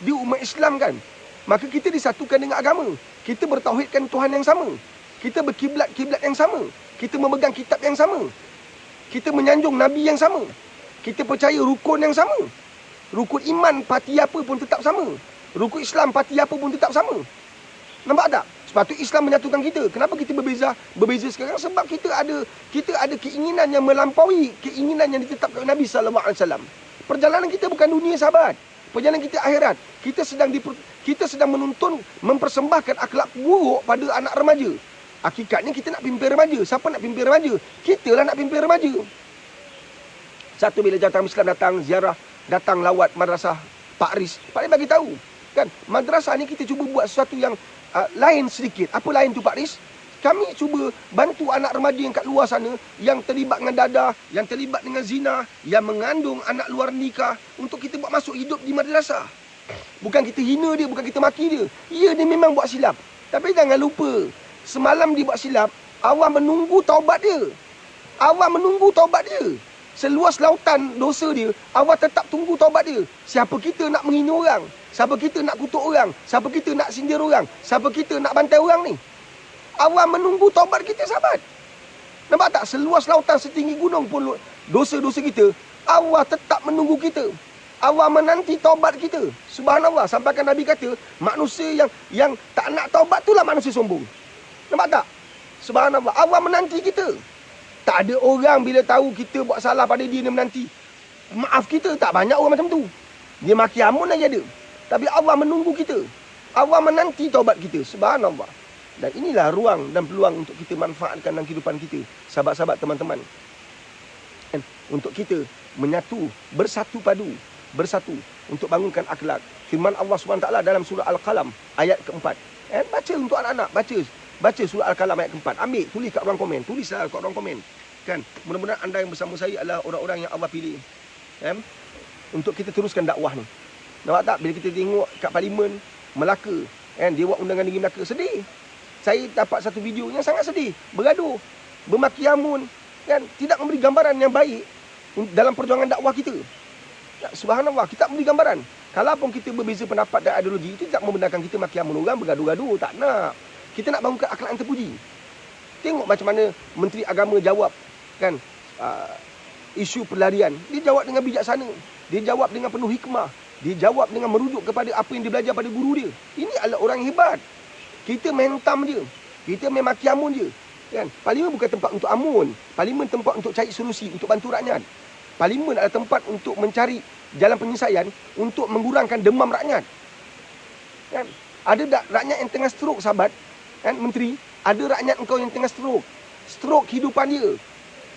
dia umat Islam kan, maka kita disatukan dengan agama. Kita bertauhidkan Tuhan yang sama, kita berkiblat yang sama, kita memegang kitab yang sama, kita menyanjung Nabi yang sama, kita percaya rukun yang sama. Rukun iman parti apa pun tetap sama, rukun Islam parti apa pun tetap sama. Nampak tak? Sepatutnya Islam menyatukan kita. Kenapa kita berbeza sekarang? Sebab kita ada keinginan yang melampaui keinginan yang ditetapkan Nabi SAW. Perjalanan kita bukan dunia, sahabat. Perjalanan kita akhirat. Kita sedang menuntun, mempersembahkan akhlak buruk pada anak remaja. Hakikatnya kita nak pimpin remaja. Siapa nak pimpin remaja? Kita lah nak pimpin remaja. Satu bila Jawatan Islam datang ziarah, datang lawat madrasah Pak Riz, Pak Riz bagi tahu kan, madrasah ni kita cuba buat sesuatu yang lain sedikit. Apa lain tu Pak Riz? Kami cuba bantu anak remaja yang kat luar sana, yang terlibat dengan dadah, yang terlibat dengan zina, yang mengandung anak luar nikah, untuk kita buat masuk hidup di madrasah. Bukan kita hina dia, bukan kita maki dia. Ya, dia memang buat silap. Tapi jangan lupa, semalam dia buat silap, Allah menunggu taubat dia. Allah menunggu taubat dia. Seluas lautan dosa dia, Allah tetap tunggu taubat dia. Siapa kita nak menghina orang? Siapa kita nak kutuk orang? Siapa kita nak sindir orang? Siapa kita nak bantai orang ni? Allah menunggu taubat kita, sahabat. Nampak tak? Seluas lautan setinggi gunung pun dosa-dosa kita, Allah tetap menunggu kita. Allah menanti taubat kita. Subhanallah. Sampaikan Nabi kata, manusia yang tak nak taubat itulah manusia sombong. Nampak tak? Subhanallah. Allah menanti kita. Tak ada orang bila tahu kita buat salah pada dia menanti maaf kita. Tak banyak orang macam tu. Dia maki hamun aja ada. Tapi Allah menunggu kita. Allah menanti taubat kita. Subhanallah. Dan inilah ruang dan peluang untuk kita manfaatkan dalam kehidupan kita, sahabat-sahabat, teman-teman. Dan untuk kita menyatu, bersatu padu, bersatu untuk bangunkan akhlak. Firman Allah SWT dalam surah Al-Qalam ayat keempat. Baca untuk anak-anak, baca surah Al-Qalam ayat keempat. Ambil, tulis kat ruang komen. Tulislah kat ruang komen. Kan? Mudah-mudahan anda yang bersama saya adalah orang-orang yang Allah pilih. Untuk kita teruskan dakwah ni. Nampak tak? Bila kita tengok kat parlimen Melaka, dia buat undangan negeri Melaka, sedih. Saya dapat satu video yang sangat sedih. Bergaduh, bermaki hamun, kan? Tidak memberi gambaran yang baik dalam perjuangan dakwah kita. Subhanallah, kita memberi gambaran. Kalaupun kita berbeza pendapat dan ideologi, itu tidak membenarkan kita maki hamun orang, bergaduh-gaduh. Tak nak. Kita nak bangunkan akhlak yang terpuji. Tengok macam mana Menteri Agama jawab, kan, isu pelarian. Dia jawab dengan bijaksana. Dia jawab dengan penuh hikmah. Dia jawab dengan merujuk kepada apa yang dia belajar pada guru dia. Ini adalah orang yang hebat. Kita main tam je. Kita main maki hamun je. Kan? Parlimen bukan tempat untuk amun. Parlimen tempat untuk cari solusi, untuk bantu rakyat. Parlimen adalah tempat untuk mencari jalan penyelesaian untuk mengurangkan demam rakyat. Kan? Ada tak rakyat yang tengah stroke, sahabat? Kan, menteri? Ada rakyat engkau yang tengah stroke. Stroke kehidupan dia.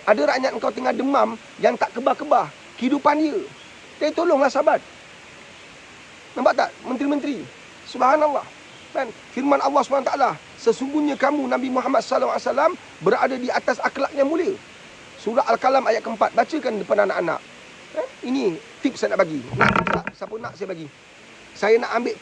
Ada rakyat engkau tengah demam yang tak kebah-kebah. Kehidupan dia. Jadi tolonglah, sahabat. Nampak tak, menteri-menteri? Subhanallah. Kan? Firman Allah SWT, sesungguhnya kamu Nabi Muhammad SAW berada di atas akhlak yang mulia. Surah Al-Qalam ayat keempat. Bacakan depan anak-anak. Ini tips saya nak bagi. Siapa nak saya bagi. Saya nak ambil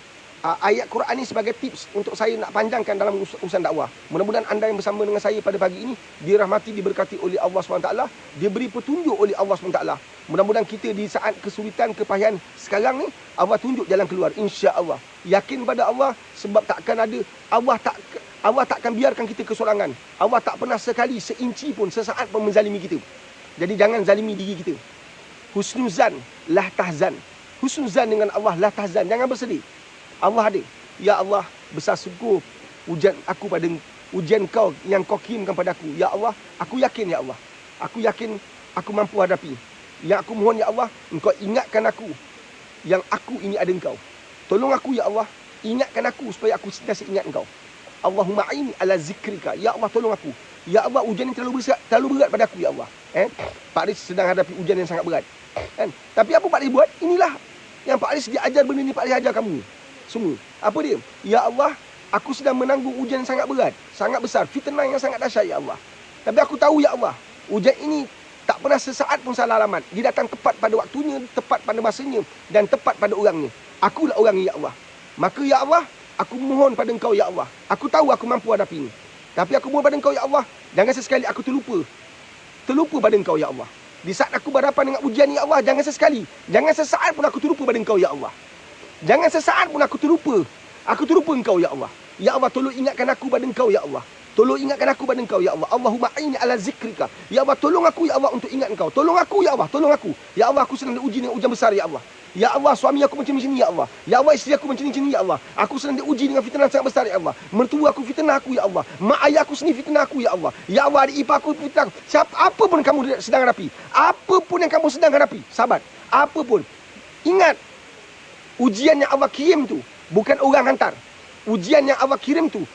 ayat Quran ni sebagai tips untuk saya nak panjangkan dalam urusan dakwah. Mudah-mudahan anda yang bersama dengan saya pada pagi ini dirahmati, diberkati oleh Allah SWT, diberi petunjuk oleh Allah SWT. Mudah-mudahan kita di saat kesulitan, kepayahan sekarang ni, Allah tunjuk jalan keluar, insya-Allah. Yakin pada Allah, sebab takkan ada, Allah takkan biarkan kita kesorangan. Allah tak pernah sekali, seinci pun, sesaat pun menzalimi kita. Jadi jangan zalimi diri kita. Husnuzan, lah tahzan. Husnuzan dengan Allah, lah tahzan. Jangan bersedih. Allah ada. Ya Allah, besar syukur ujian aku pada ujian kau yang kau kirimkan pada aku. Ya Allah, aku yakin ya Allah. Aku yakin aku mampu hadapi. Yang aku mohon ya Allah, engkau ingatkan aku yang aku ini ada engkau. Tolong aku ya Allah, ingatkan aku supaya aku sentiasa ingat engkau. Allahumma aini ala zikrika. Ya Allah, tolong aku. Ya Allah, ujian ini terlalu berat pada aku ya Allah. Pak Aris sedang hadapi ujian yang sangat berat. Tapi apa Pak Aris buat? Inilah yang Pak Aris dia ajar benda ni, Pak Aris ajar kamu semua. Apa dia? Ya Allah, aku sedang menanggung ujian yang sangat berat, sangat besar, fitnah yang sangat dahsyat ya Allah. Tapi aku tahu ya Allah, ujian ini tak pernah sesaat pun salah alamat. Dia datang tepat pada waktunya, tepat pada masanya dan tepat pada orangnya. Akulah orangnya ya Allah. Maka ya Allah, aku mohon pada engkau ya Allah. Aku tahu aku mampu hadapi ini. Tapi aku mohon pada engkau ya Allah, jangan sesekali aku terlupa pada engkau ya Allah. Di saat aku berhadapan dengan ujian ya Allah, jangan sesekali, jangan sesaat pun aku terlupa pada engkau ya Allah. Jangan sesaat pun aku terlupa engkau ya Allah. Ya Allah, tolong ingatkan aku pada engkau ya Allah. Tolong ingatkan aku pada engkau ya Allah. Allahumma aini ala zikrika. Ya Allah, tolong aku ya Allah untuk ingat engkau. Tolong aku ya Allah, tolong aku. Ya Allah, aku sedang diuji dengan ujian besar ya Allah. Ya Allah, suami aku macam ni ya Allah. Ya Allah, isteri aku macam ni ya Allah. Aku sedang diuji dengan fitnah sangat besar ya Allah. Mertua aku fitnah aku ya Allah. Mak ayah aku sendiri fitnah aku ya Allah. Ya Allah, adik ipar aku fitnah. Apa pun kamu sedang hadapi. Apa pun yang kamu sedang hadapi, sahabat. Apa pun. Ingat, ujian yang Allah kirim tu bukan orang hantar. Ujian yang Allah kirim tu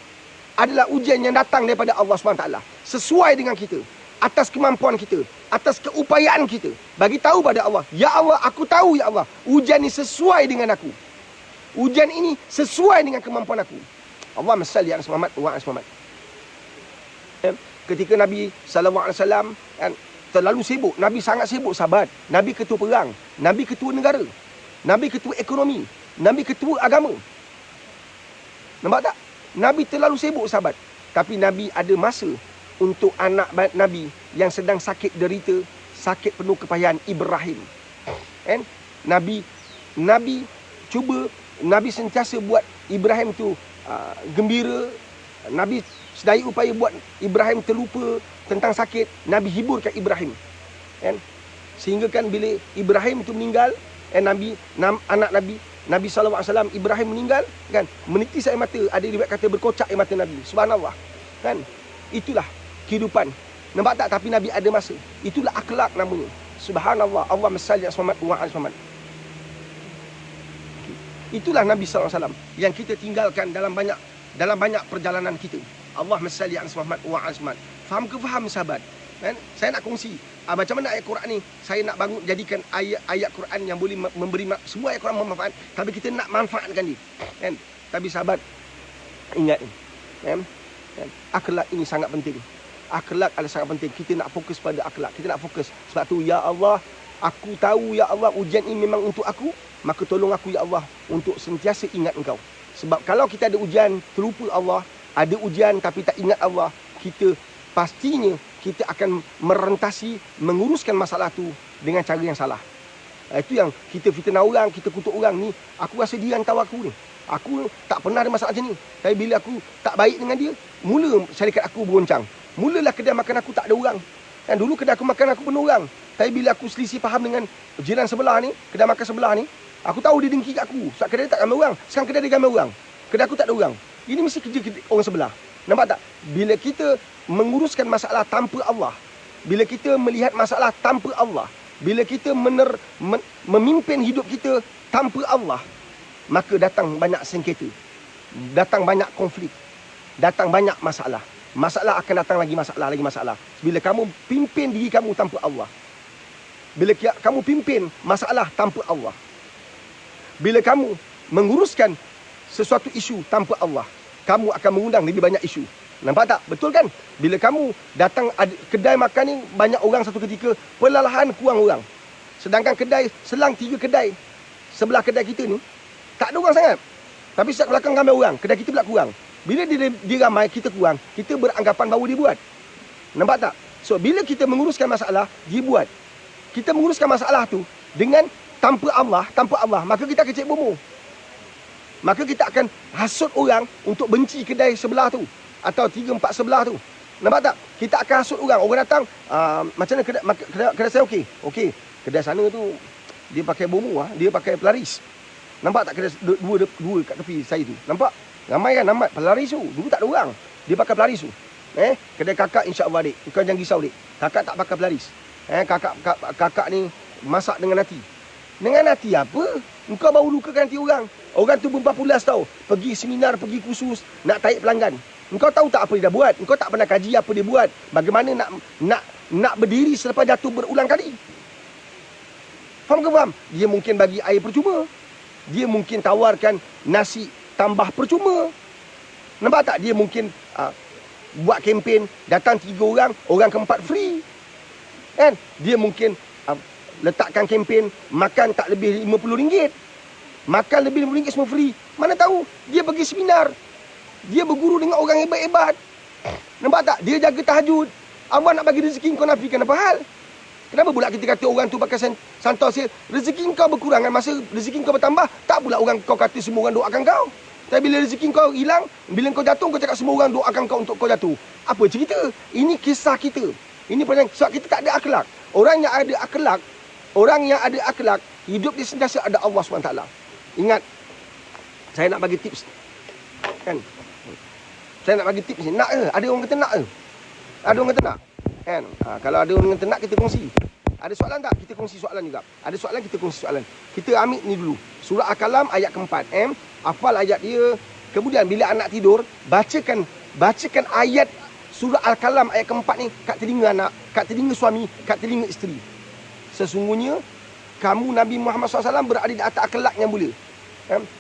adalah ujian yang datang daripada Allah SWT. Sesuai dengan kita, atas kemampuan kita, atas keupayaan kita. Bagi tahu pada Allah, ya Allah, aku tahu ya Allah, ujian ini sesuai dengan aku. Ujian ini sesuai dengan kemampuan aku. Allahumma salli ala Muhammad wa ala Muhammad. Ketika Nabi SAW terlalu sibuk, Nabi sangat sibuk, sahabat. Nabi ketua perang, Nabi ketua negara, Nabi ketua ekonomi, Nabi ketua agama. Nampak tak? Nabi terlalu sibuk, sahabat. Tapi Nabi ada masa untuk anak Nabi yang sedang sakit derita, sakit penuh kepayahan, Ibrahim. Nabi sentiasa buat Ibrahim tu gembira. Nabi sedaya upaya buat Ibrahim terlupa tentang sakit. Nabi hiburkan Ibrahim. Sehingga kan bila Ibrahim tu meninggal, anak Nabi SAW Ibrahim meninggal, kan, menitis air mata, ada riwayat kata berkocak air mata Nabi. Subhanallah. Kan? Itulah kehidupan. Nampak tak? Tapi Nabi ada masa. Itulah akhlak namanya. Subhanallah. Allahumma salli ala Muhammad wa ala Muhammad. Itulah Nabi SAW yang kita tinggalkan dalam banyak perjalanan kita. Allahumma salli ala Muhammad wa ala Muhammad. Faham ke faham, sahabat? Kan? Saya nak kongsi macam mana ayat Quran ni. Saya nak bangun jadikan ayat Quran yang boleh memberi semua ayat Quran bermanfaat, tapi kita nak manfaatkan dia, kan? Tapi sahabat, ingat ni, kan? Akhlak ini sangat penting. Akhlak adalah sangat penting. Kita nak fokus pada akhlak. Kita nak fokus. Sebab tu ya Allah, aku tahu ya Allah ujian ini memang untuk aku, maka tolong aku ya Allah untuk sentiasa ingat engkau. Sebab kalau kita ada ujian terlupa Allah, ada ujian tapi tak ingat Allah, kita pastinya kita akan merentasi, menguruskan masalah tu dengan cara yang salah. Itu yang kita fitnah orang, kita kutuk orang ni. Aku rasa dia yang tahu aku ni. Aku tak pernah ada masalah macam ni. Tapi bila aku tak baik dengan dia, mula syarikat aku beroncang. Mulalah kedai makan aku tak ada orang. Dan dulu kedai aku makan aku penuh orang. Tapi bila aku selisih faham dengan jiran sebelah ni, kedai makan sebelah ni, aku tahu dia dengki kat aku. Sebab kedai dia tak ramai orang. Sekarang kedai dia ramai orang. Kedai aku tak ada orang. Ini mesti kerja orang sebelah. Nampak tak? Bila kita menguruskan masalah tanpa Allah, bila kita melihat masalah tanpa Allah, bila kita memimpin hidup kita tanpa Allah, maka datang banyak sengketa, datang banyak konflik, datang banyak masalah. Masalah akan datang lagi masalah. Bila kamu pimpin diri kamu tanpa Allah, bila kamu pimpin masalah tanpa Allah, bila kamu menguruskan sesuatu isu tanpa Allah, kamu akan mengundang lebih banyak isu. Nampak tak? Betul kan? Bila kamu datang kedai makan ni, banyak orang satu ketika, perlahan kurang orang. Sedangkan kedai, selang 3 kedai sebelah kedai kita ni, tak ada orang sangat. Tapi sat belakang ramai orang, kedai kita pula kurang. Bila dia ramai, kita kurang, kita beranggapan bahawa dia buat. Nampak tak? So, bila kita menguruskan masalah, dia buat. Kita menguruskan masalah tu dengan tanpa Allah, maka kita akan cek bomoh. Maka kita akan hasut orang untuk benci kedai sebelah tu, atau 3-4 sebelah tu. Nampak tak? Kita akan hasut orang. Orang datang, macam mana kedai saya okey? Okey. Kedai sana tu, dia pakai bomoh, dia pakai pelaris. Nampak tak kedai dua kat tepi saya tu? Nampak? Ramai kan? Nampak pelaris tu. Dulu tak ada orang. Dia pakai pelaris tu. Kedai kakak insya-Allah dik. Kau jangan risau dik. Kakak tak pakai pelaris. Kakak ni masak dengan hati. Dengan hati apa? Engkau baru lukakan hati orang. Orang tu berpapulas tau. Pergi seminar, pergi kursus, nak tarik pelanggan. Engkau tahu tak apa dia dah buat? Engkau tak pernah kaji apa dia buat. Bagaimana nak berdiri selepas jatuh berulang kali. Faham ke faham? Dia mungkin bagi air percuma. Dia mungkin tawarkan nasi tambah percuma. Nampak tak? Dia mungkin buat kempen, datang 3 orang, orang keempat free. Kan? Dia mungkin letakkan kempen, makan tak lebih RM50. Makan lebih RM50 semua free. Mana tahu? Dia pergi seminar. Dia berguru dengan orang hebat-hebat. Nampak tak? Dia jaga tahajud. Awak nak bagi rezeki kau nafikan apa hal? Kenapa pula kita kata orang tu pakai santos sale? Rezeki kau berkurang kan? Masa rezeki kau bertambah, tak pula orang kau kata semua orang doakan kau. Tapi bila rezeki kau hilang, bila kau jatuh, kau cakap semua orang doakan kau untuk kau jatuh. Apa cerita? Ini kisah kita. Ini pertanyaan. Sebab kita tak ada akhlak. Orang yang ada akhlak, hidup dia sentiasa ada Allah SWT. Ingat, saya nak bagi tips. Kan? Saya nak bagi tips ni. Nak ke? Ada orang kata nak ke? Ada orang kata nak? Kan? Kalau ada orang kata nak, kita kongsi. Ada soalan tak? Kita kongsi soalan juga. Ada soalan, kita kongsi soalan. Kita ambil ni dulu. Surah Al-Qalam ayat keempat. Hafal ayat dia. Kemudian bila anak tidur, bacakan ayat surah Al-Qalam ayat keempat ni kat telinga anak, kat telinga suami, kat telinga isteri. Sesungguhnya kamu Nabi Muhammad SAW berada di atas akhlak yang mulia.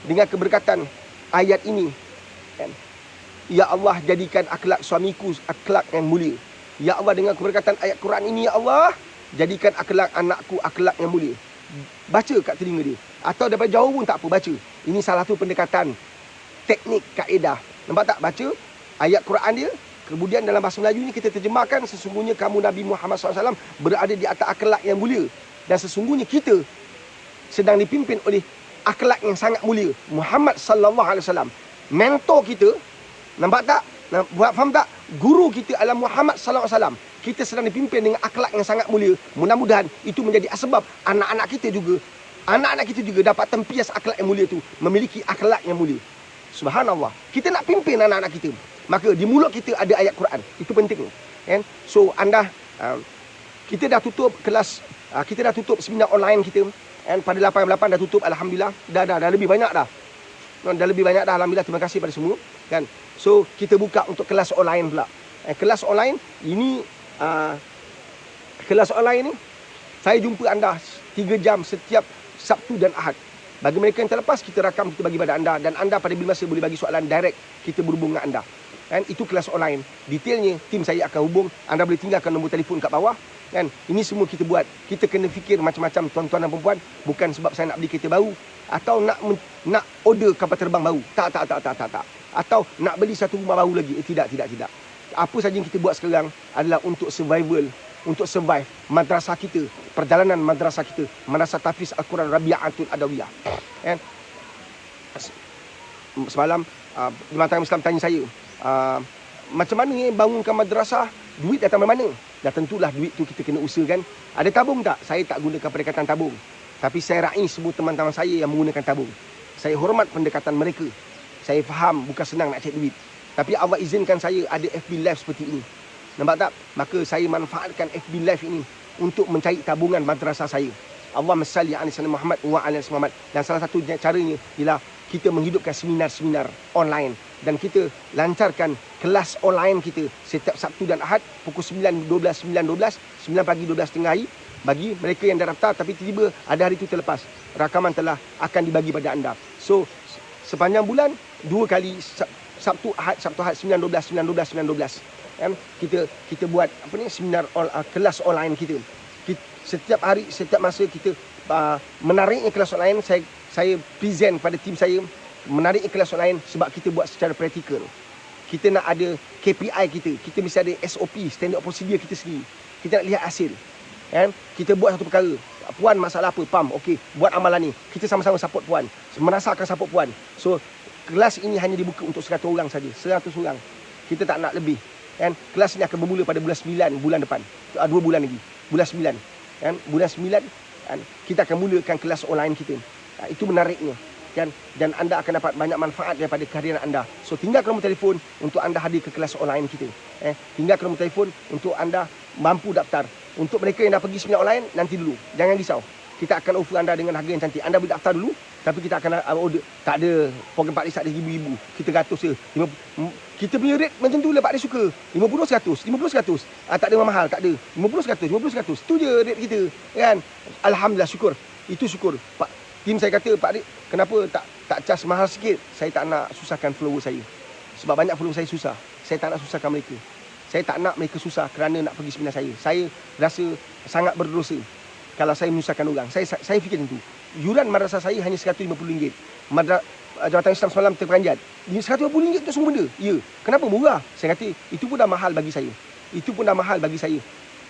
Dengan keberkatan ayat ini. Ya Allah, jadikan akhlak suamiku akhlak yang mulia. Ya Allah, dengan keberkatan ayat Quran ini, ya Allah, jadikan akhlak anakku akhlak yang mulia. Baca kat telinga dia. Atau daripada jauh pun tak apa, baca. Ini salah satu pendekatan, teknik, kaedah. Nampak tak? Baca ayat Quran dia. Kemudian dalam bahasa Melayu ni kita terjemahkan, sesungguhnya kamu Nabi Muhammad SAW berada di atas akhlak yang mulia. Dan sesungguhnya kita sedang dipimpin oleh akhlak yang sangat mulia. Muhammad SAW. Mentor kita, nampak tak? Faham tak? Guru kita adalah Muhammad SAW. Kita sedang dipimpin dengan akhlak yang sangat mulia. Mudah-mudahan itu menjadi asbab anak-anak kita juga dapat tempias akhlak yang mulia tu, memiliki akhlak yang mulia. Subhanallah. Kita nak pimpin anak-anak kita, maka di mulut kita ada ayat Quran. Itu penting. Kan? So anda kita dah tutup kelas, kita dah tutup seminar online kita. Pada 8/8 dah tutup, alhamdulillah. Dah lebih banyak dah. Dah lebih banyak dah, alhamdulillah. Terima kasih pada semua. Kan? So kita buka untuk kelas online pula. Kelas online ini, kelas online ni saya jumpa anda 3 jam setiap Sabtu dan Ahad. Bagi mereka yang terlepas, kita rakam, kita bagi pada anda. Dan anda pada bila masa boleh bagi soalan direct, kita berhubung dengan anda. Kan? Itu kelas online. Detailnya, tim saya akan hubung. Anda boleh tinggalkan nombor telefon kat bawah. Kan? Ini semua kita buat. Kita kena fikir macam-macam, tuan-tuan dan perempuan. Bukan sebab saya nak beli kereta baru, atau nak order kapal terbang baru. Tak. Atau nak beli satu rumah baru lagi. Tidak. Apa saja yang kita buat sekarang adalah untuk survival, untuk survive madrasah kita, perjalanan madrasah kita, Madrasah Tahfiz Al-Quran Rabi'atul Adawiyah. Semalam Jemaah Islam tanya saya, macam mana bangunkan madrasah, duit datang dari mana? Dah tentulah duit tu kita kena usahakan. Ada tabung tak? Saya tak gunakan pendekatan tabung, tapi saya raih semua teman-teman saya yang menggunakan tabung. Saya hormat pendekatan mereka. Saya faham bukan senang nak cari duit, tapi Allah izinkan saya ada FB Live seperti ini. Nampak tak? Maka saya manfaatkan FB Live ini untuk mencari tabungan madrasah saya. Allahumma salli ala sayyidina Muhammad wa ala ali Muhammad. Dan salah satu caranya ialah kita menghidupkan seminar-seminar online dan kita lancarkan kelas online kita setiap Sabtu dan Ahad pukul 9.12, 9.12, 9 pagi 12 tengah hari bagi mereka yang dah daftar tapi tiba-tiba ada hari itu terlepas. Rakaman telah akan dibagi pada anda. So sepanjang bulan 2 kali Sabtu Ahad 9.12, 9.12, 9.12. Kan? Kita buat apa ni seminar kelas online kita. Setiap hari, setiap masa kita menariknya kelas online, saya present pada tim saya menariknya kelas online sebab kita buat secara praktikal. Kita nak ada KPI kita mesti ada SOP, standard procedure kita sendiri. Kita nak lihat hasil. Kan? Kita buat satu perkara. Puan masalah apa? Pam. Okey, buat amalan ni. Kita sama-sama support puan. Merasakan support puan. So, kelas ini hanya dibuka untuk 100 orang saja. 100 orang. Kita tak nak lebih. Kan? Kelas ini akan bermula pada bulan 9 bulan depan. 2 bulan lagi. Bulan 9. Kan? Bulan 9 kan? Kita akan mulakan kelas online kita. Itu menariknya. Kan? Dan anda akan dapat banyak manfaat daripada kehadiran anda. So, tinggalkan nombor telefon untuk anda hadir ke kelas online kita. Tinggalkan nombor telefon untuk anda mampu daftar. Untuk mereka yang dah pergi seminar online, nanti dulu. Jangan risau. Kita akan offer anda dengan harga yang cantik. Anda boleh daftar dulu, tapi kita akan order. Tak ada, program Pak Riz tak ada ribu-ribu. Kita ratus je. Kita punya rate macam tu lah Pak Riz suka. 50-100, 50-100. Tak ada mahal, tak ada. 50-100, 50-100. Tu je rate kita. Kan? Alhamdulillah, syukur. Itu syukur. Tim saya kata, Pak Riz, kenapa tak charge mahal sikit? Saya tak nak susahkan follower saya. Sebab banyak follower saya susah. Saya tak nak susahkan mereka. Saya tak nak mereka susah kerana nak pergi seminar saya. Saya rasa sangat berdosa kalau saya menyusahkan orang. Saya fikir macam tu. Yuran madrasah saya hanya RM150. Jabatan Islam semalam terperanjat. RM150 untuk semua benda. Ya. Kenapa murah? Saya kata, itu pun dah mahal bagi saya. Itu pun dah mahal bagi saya.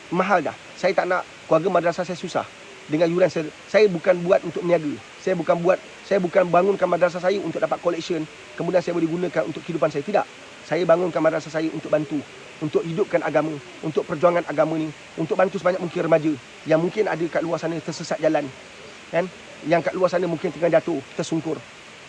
Mahal dah. Saya tak nak keluarga madrasah saya susah. Dengan yuran saya bukan buat untuk meniaga. Saya bukan bangunkan madrasah saya untuk dapat collection. Kemudian saya boleh gunakan untuk kehidupan saya. Tidak. Saya bangunkan madrasah saya untuk bantu. Untuk hidupkan agama, untuk perjuangan agama ni, untuk bantu sebanyak mungkin remaja yang mungkin ada kat luar sana tersesat jalan, kan? Yang kat luar sana mungkin tengah jatuh, tersungkur.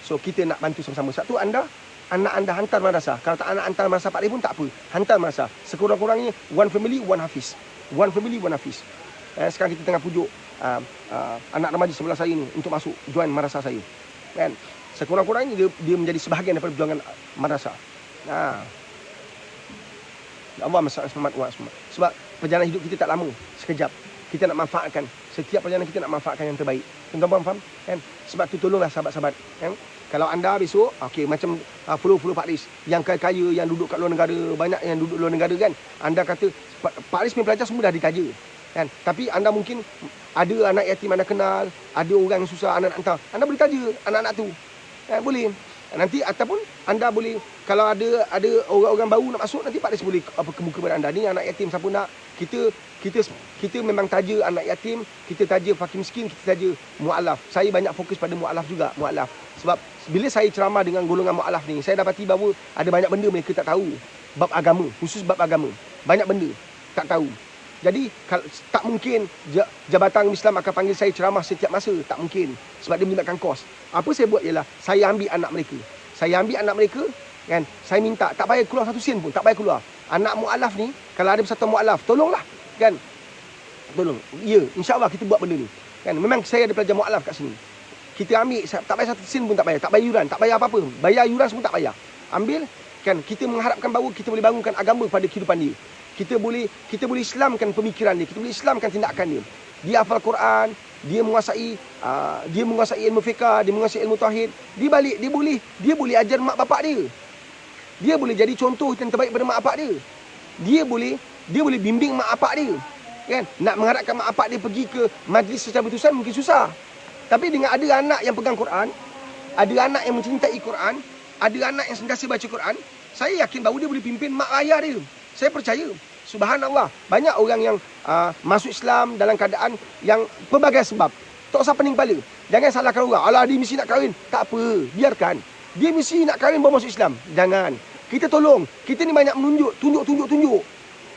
So kita nak bantu sama-sama. Satu anak anda hantar madrasah. Kalau tak anak hantar madrasah Pak Riz pun tak apa. Hantar madrasah. Sekurang-kurangnya one family, one hafiz. One family, one hafiz. Sekarang kita tengah pujuk anak remaja sebelah saya ni untuk masuk join madrasah saya. Kan? Sekurang-kurangnya dia menjadi sebahagian daripada perjuangan madrasah. Allah Subhanahu wa taala. Sebab perjalanan hidup kita tak lama, sekejap. Kita nak manfaatkan setiap perjalanan kita nak manfaatkan yang terbaik. Tuan-tuan faham? Kan? Sebab tu tolonglah sahabat-sahabat, kan? Kalau anda besok okey macam follow Pak Riz yang kaya yang duduk kat luar negara, banyak yang duduk luar negara kan. Anda kata Pak Riz punya pelajar semua dah ditaja. Kan? Tapi anda mungkin ada anak yatim anda kenal, ada orang yang susah anda nak hantar. Anda boleh taja anak-anak tu. Kan? Boleh. Nanti ataupun anda boleh kalau ada orang-orang baru nak masuk nanti Pak Riz boleh kemuka pada anda. Ni anak yatim siapa nak kita memang taja anak yatim, kita taja fakir miskin, kita taja mualaf. Saya banyak fokus pada mualaf juga, mualaf. Sebab bila saya ceramah dengan golongan mualaf ni, saya dapati bahawa ada banyak benda mereka tak tahu bab agama, khusus bab agama. Banyak benda tak tahu. Jadi tak mungkin Jabatan Islam akan panggil saya ceramah setiap masa. Tak mungkin. Sebab dia melibatkan kos. Apa saya buat ialah saya ambil anak mereka. Saya ambil anak mereka, kan? Saya minta tak payah keluar satu sen pun, tak payah keluar. Anak mualaf ni, kalau ada persatuan mualaf, tolonglah, kan? Tolong. Ya, insya-Allah kita buat benda ni. Kan? Memang saya ada pelajar mualaf kat sini. Kita ambil tak payah satu sen pun tak payah. Tak bayar yuran, tak bayar apa-apa. Bayar yuran semua tak payah. Ambil, kan? Kita mengharapkan bahawa kita boleh bangunkan agama pada kehidupan dia. Kita boleh islamkan pemikiran dia, kita boleh islamkan tindakan dia. Dia hafal Quran, dia menguasai ilmu fiqh, dia menguasai ilmu tauhid. Dia boleh ajar mak bapak dia. Dia boleh jadi contoh yang terbaik pada mak bapak dia. Dia boleh bimbing mak bapak dia. Kan? Nak mengharapkan mak bapak dia pergi ke majlis secara berterusan mungkin susah. Tapi dengan ada anak yang pegang Quran, ada anak yang mencintai Quran, ada anak yang sentiasa baca Quran, saya yakin bahawa dia boleh pimpin mak ayah dia. Saya percaya. Subhanallah. Banyak orang yang masuk Islam dalam keadaan yang pelbagai sebab. Tak usah pening kepala. Jangan salahkan orang. Alah, dia mesti nak kahwin. Tak apa. Biarkan. Dia mesti nak kahwin baru masuk Islam. Jangan. Kita tolong. Kita ni banyak menunjuk. Tunjuk.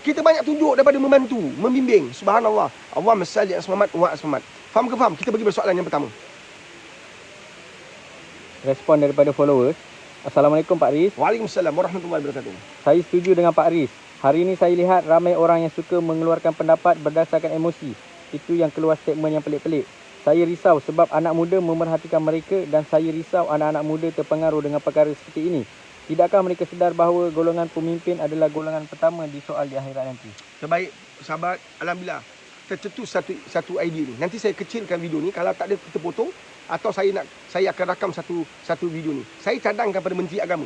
Kita banyak tunjuk daripada membantu. Membimbing. Subhanallah. Allahumma salli ala Muhammad wa ala Muhammad. Faham ke faham? Kita pergi bersoalan yang pertama. Respon daripada followers. Assalamualaikum Pak Riz. Waalaikumsalam warahmatullahi wabarakatuh. Saya setuju dengan Pak Riz. Hari ini saya lihat ramai orang yang suka mengeluarkan pendapat berdasarkan emosi. Itu yang keluar statement yang pelik-pelik. Saya risau sebab anak muda memerhatikan mereka dan saya risau anak-anak muda terpengaruh dengan perkara seperti ini. Tidakkah mereka sedar bahawa golongan pemimpin adalah golongan pertama di soal di akhirat nanti? Terbaik sahabat, alhamdulillah tercetus satu idea ni. Nanti saya kecilkan video ni, kalau tak ada kita potong, atau saya akan rakam satu video ni. Saya cadangkan pada Menteri Agama.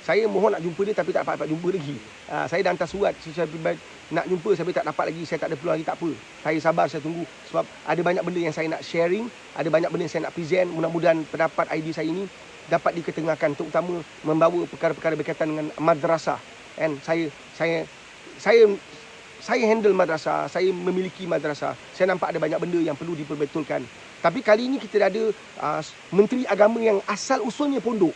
Saya mohon nak jumpa dia tapi tak dapat jumpa lagi. Saya dah hantar surat secara pribadi nak jumpa tapi tak dapat lagi, saya tak ada peluang lagi, tak apa. Saya sabar, saya tunggu sebab ada banyak benda yang saya nak sharing, ada banyak benda yang saya nak present. Mudah-mudahan pendapat idea saya ini dapat diketengahkan, terutama membawa perkara-perkara berkaitan dengan madrasah. And saya handle madrasah, saya memiliki madrasah. Saya nampak ada banyak benda yang perlu diperbetulkan. Tapi kali ini kita ada Menteri Agama yang asal usulnya pondok,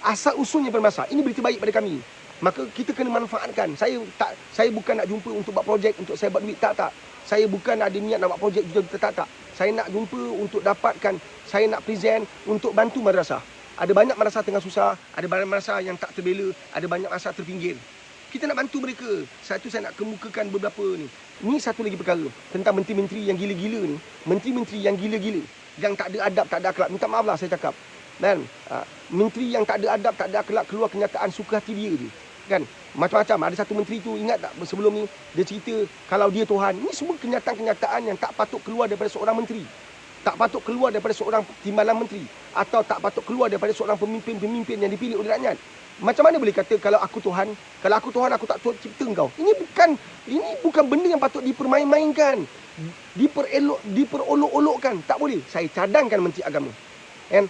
asal usulnya bermasalah. Ini berita baik pada kami. Maka kita kena manfaatkan. Saya bukan nak jumpa untuk buat projek, untuk saya buat duit, tak. Saya bukan ada niat nak buat projek juta-juta, tak. Saya nak jumpa untuk dapatkan, saya nak present untuk bantu madrasah. Ada banyak madrasah tengah susah, ada banyak madrasah yang tak terbela, ada banyak madrasah terpinggir. Kita nak bantu mereka. Satu, saya nak kemukakan beberapa ni. Ni satu lagi perkara tentang menteri-menteri yang gila-gila ni. Menteri-menteri yang gila-gila, yang tak ada adab, tak ada akhlak. Minta maaf lah saya cakap. Dan menteri yang tak ada adab, tak ada akhlak, keluar kenyataan suka hati dia je. Kan? Macam-macam. Ada satu menteri tu, ingat tak sebelum ni dia cerita kalau dia Tuhan. Ini semua kenyataan-kenyataan yang tak patut keluar daripada seorang menteri. Tak patut keluar daripada seorang timbalan menteri, atau tak patut keluar daripada seorang pemimpin-pemimpin yang dipilih oleh rakyat. Macam mana boleh kata kalau aku Tuhan aku tak cipta engkau? Ini bukan benda yang patut dipermain-mainkan, diperolok-olokkan. Tak boleh. Saya cadangkan Menteri Agama. And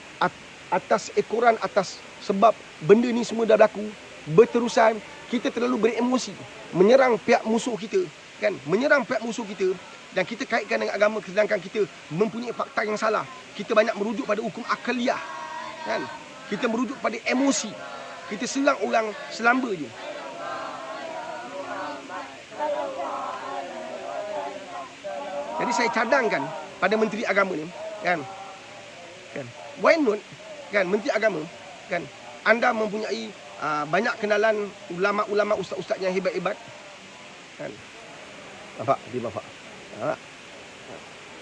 atas ekoran, atas sebab benda ni semua dah berlaku berterusan, kita terlalu beremosi menyerang pihak musuh kita, kan? Menyerang pihak musuh kita, dan kita kaitkan dengan agama, sedangkan kita mempunyai fakta yang salah. Kita banyak merujuk pada hukum akaliyah, kan? Kita merujuk pada emosi. Kita serang orang selamba je. Jadi saya cadangkan pada Menteri Agama ni, kan? Why not, kan, Menteri Agama, kan, anda mempunyai banyak kenalan ulama-ulama, ustaz-ustaz yang hebat-hebat, kan? Nampak? Dia nampak.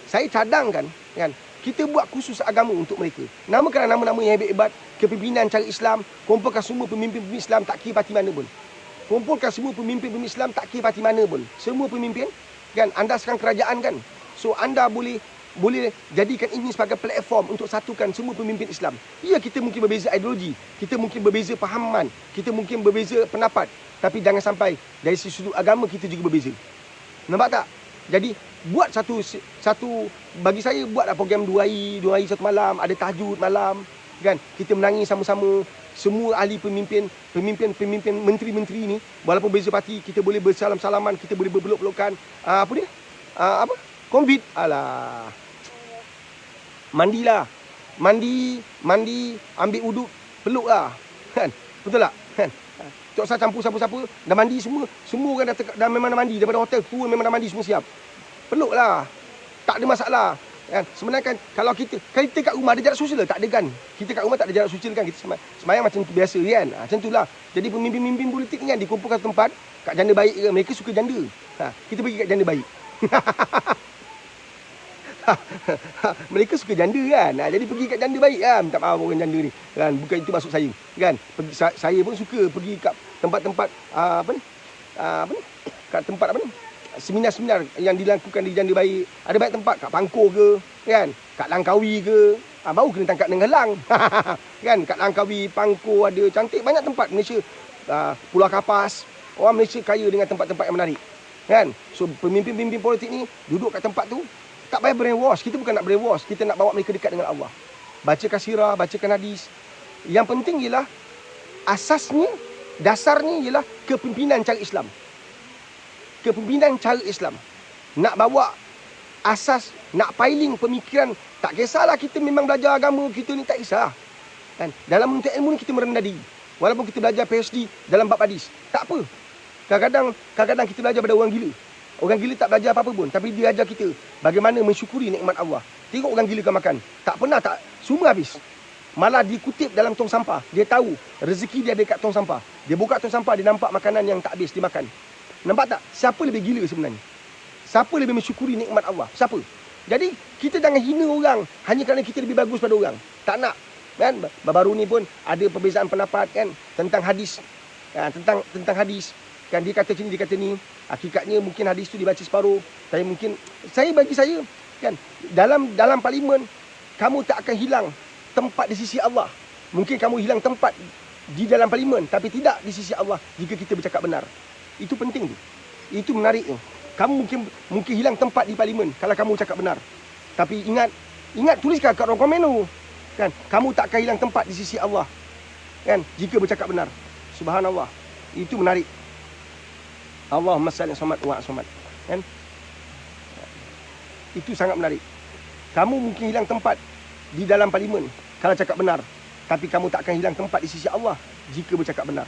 Saya cadangkan, kan, kita buat khusus agama untuk mereka. Namakan nama-nama yang hebat-hebat, kepimpinan cara Islam, kumpulkan semua pemimpin-pemimpin Islam tak kira parti mana pun. Kumpulkan semua pemimpin-pemimpin Islam tak kira parti mana pun. Semua pemimpin, kan, anda sekarang kerajaan, kan. So anda boleh jadikan ini sebagai platform untuk satukan semua pemimpin Islam. Ya, kita mungkin berbeza ideologi, kita mungkin berbeza fahaman, kita mungkin berbeza pendapat, tapi jangan sampai dari sudut agama kita juga berbeza. Nampak tak? Jadi buat satu bagi saya, buatlah program 2 hari 1 malam, ada tahajud malam, kan? Kita menangis sama-sama, semua ahli pemimpin, menteri-menteri ni, walaupun beza parti, kita boleh bersalam-salaman, kita boleh berpeluk-pelukan. Covid. Alah. Mandilah. Mandi, ambil wuduk, peluklah. Kan? Betul tak? Kan? Tak usah campur siapa-siapa, dah mandi semua orang dah memang dah mandi daripada hotel turun, memang dah mandi semua siap. Peluklah. Tak ada masalah. Kan? Sebenarnya kan kalau kita kat rumah ada jarak sosial, tak ada kan? Kita kat rumah tak ada jarak sosial, kan? Kita sembahyang macam biasa, kan? Macam itulah. Jadi pemimpin-pemimpin politik ni kan dikumpulkan satu tempat, kat janda baik ke, mereka suka janda. Kita pergi kat janda baik. Mereka suka janda, kan? Jadi pergi kat janda baik, kan? Minta maaf orang janda ni, kan? Bukan itu maksud saya, kan? Saya pun suka pergi kat tempat-tempat kat tempat seminar-seminar yang dilakukan di janda baik. Ada banyak tempat, kat Pangkor ke, kan? Kat Langkawi ke, baru kena tangkap dengan helang. Kan? Kat Langkawi, Pangkor ada, cantik, banyak tempat Malaysia. Pulau Kapas, orang Malaysia kaya dengan tempat-tempat yang menarik, kan? So pemimpin-pemimpin politik ni duduk kat tempat tu, tak payah brainwash. Kita bukan nak brainwash, kita nak bawa mereka dekat dengan Allah. Bacakan sirah, bacakan hadis. Yang penting ialah asasnya, dasarnya ialah kepimpinan cara Islam. Kepimpinan cara Islam. Nak bawa asas, nak piling pemikiran, tak kisahlah kita memang belajar agama kita ni, tak kisah, kan? Dalam menuntut ilmu ni kita merendah diri. Walaupun kita belajar PhD dalam bab hadis, tak apa. Kadang-kadang kita belajar pada orang gila. Orang gila tak belajar apa-apa pun, tapi dia ajar kita bagaimana mensyukuri nikmat Allah. Tengok orang gila kan makan, tak pernah semua habis. Malah dikutip dalam tong sampah. Dia tahu rezeki dia ada kat tong sampah. Dia buka tong sampah, dia nampak makanan yang tak habis, dia makan. Nampak tak? Siapa lebih gila sebenarnya? Siapa lebih mensyukuri nikmat Allah? Siapa? Jadi kita jangan hina orang hanya kerana kita lebih bagus pada orang. Tak nak. Kan? Baru ni pun ada perbezaan pendapat kan tentang hadis. Tentang hadis. Kan dia kata sini, dia kata ni. Hakikatnya mungkin hadis tu dibaca separuh. Tapi mungkin bagi saya kan dalam parlimen kamu tak akan hilang tempat di sisi Allah. Mungkin kamu hilang tempat di dalam parlimen tapi tidak di sisi Allah jika kita bercakap benar. Itu penting tu. Itu menarik tu. Kamu mungkin hilang tempat di parlimen kalau kamu cakap benar. Tapi ingat tuliskan kat ruang komen tu. Kan, kamu tak akan hilang tempat di sisi Allah. Kan, jika bercakap benar. Subhanallah. Itu menarik. Allahumma salli samad wa samad. Kan? Itu sangat menarik. Kamu mungkin hilang tempat di dalam parlimen kalau cakap benar. Tapi kamu tak akan hilang tempat di sisi Allah jika bercakap benar.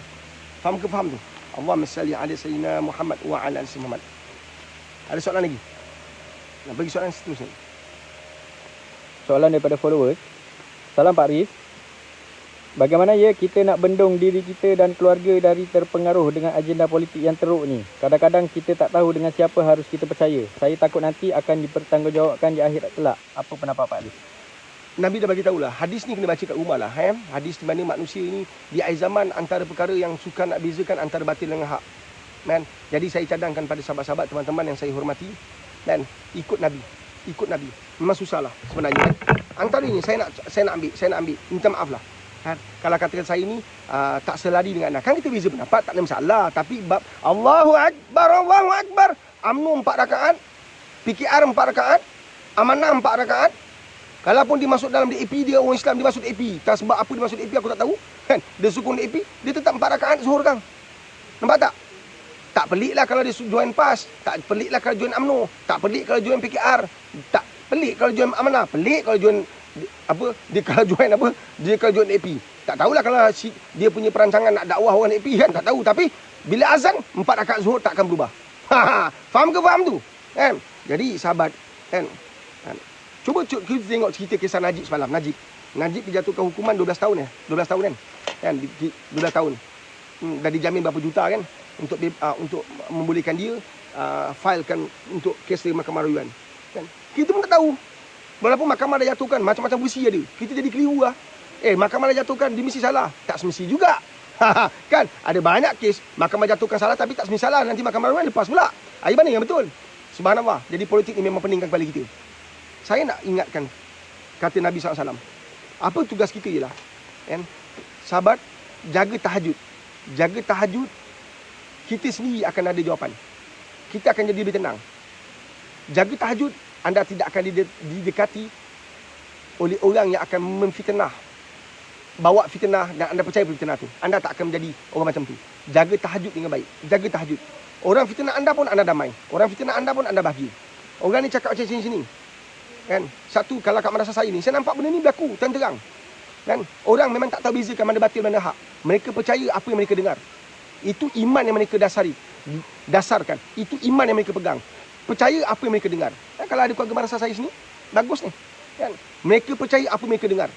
Faham ke faham tu? Allahumma salli ala sayyidina Muhammad wa ala ali Muhammad. Ada soalan lagi? Nak bagi soalan seterusnya. Soalan daripada followers. Salam Pak Riz. Bagaimana ya kita nak bendung diri kita dan keluarga dari terpengaruh dengan agenda politik yang teruk ni? Kadang-kadang kita tak tahu dengan siapa harus kita percaya. Saya takut nanti akan dipertanggungjawabkan di akhirat kelak. Apa pendapat Pak Riz? Nabi dah bagi tahulah, hadis ni kena baca kat rumah lah. Hadis di mana manusia ni di akhir zaman antara perkara yang suka nak bezakan antara batil dengan hak. Man. Jadi saya cadangkan pada sahabat-sahabat, teman-teman yang saya hormati, dan ikut Nabi. Memang susah lah sebenarnya. Antara ini saya nak ambil. Minta maaf lah. Kalau katakan saya ni tak selari dengan anda. Kan kita beza pendapat, tak ada masalah. Tapi bab Allahu Akbar. UMNO 4 rakaat. PKR 4 rakaat. Amanah 4 rakaat. Kalaupun dia masuk dalam DAP, dia orang Islam, dia masuk DAP. Tak sebab apa dia masuk DAP, aku tak tahu. Kan? Dia sokong DAP, dia tetap 4 rakaat zuhur kan. Nampak tak? Tak pelik lah kalau dia join PAS. Tak pelik lah kalau join UMNO. Tak pelik kalau join PKR. Tak pelik kalau join Amanah. Pelik kalau join apa? Dia kalau join AP. Tak tahulah kalau dia punya perancangan nak dakwah orang AP kan. Tak tahu. Tapi bila azan 4 rakaat zuhur tak akan berubah. Faham ke faham tu? Kan? Jadi sahabat kan. Cuba kita tengok cerita kisah Najib semalam. Najib dijatuhkan hukuman 12 tahun ya. 12 tahun kan? 12 tahun. Dah dijamin berapa juta kan? Untuk membolehkan dia filekan untuk kes di Mahkamah Rayuan. Kan? Kita pun tak tahu. Walaupun mahkamah dah jatuhkan, macam-macam versi ada. Kita jadi keliru lah. Mahkamah dah jatuhkan, dia mesti salah. Tak semesti juga. Kan? Ada banyak kes, mahkamah jatuhkan salah tapi tak semesti salah. Nanti Mahkamah Rayuan lepas pula. Ayat mana yang betul? Subhanallah. Jadi politik ni memang peningkan kepala kita. Saya nak ingatkan kata Nabi SAW. Apa tugas kita ialah, kan? Sahabat, jaga tahajud. Jaga tahajud, kita sendiri akan ada jawapan. Kita akan jadi lebih tenang. Jaga tahajud, anda tidak akan didekati oleh orang yang akan memfitnah. Bawa fitnah dan anda percaya fitnah tu. Anda tak akan menjadi orang macam tu. Jaga tahajud dengan baik. Jaga tahajud. Orang fitnah anda pun anda damai. Orang fitnah anda pun anda bahagia. Orang ni cakap macam sini. Kan? Satu, kalau kat madrasah saya ni, saya nampak benda ni berlaku terang-terang. Kan? Orang memang tak tahu bezakan mana batil mana hak. Mereka percaya apa yang mereka dengar. Itu iman yang mereka dasarkan. Itu iman yang mereka pegang. Percaya apa yang mereka dengar. Kan? Kalau ada keluarga madrasah saya sini, bagus ni. Kan? Mereka percaya apa yang mereka dengar.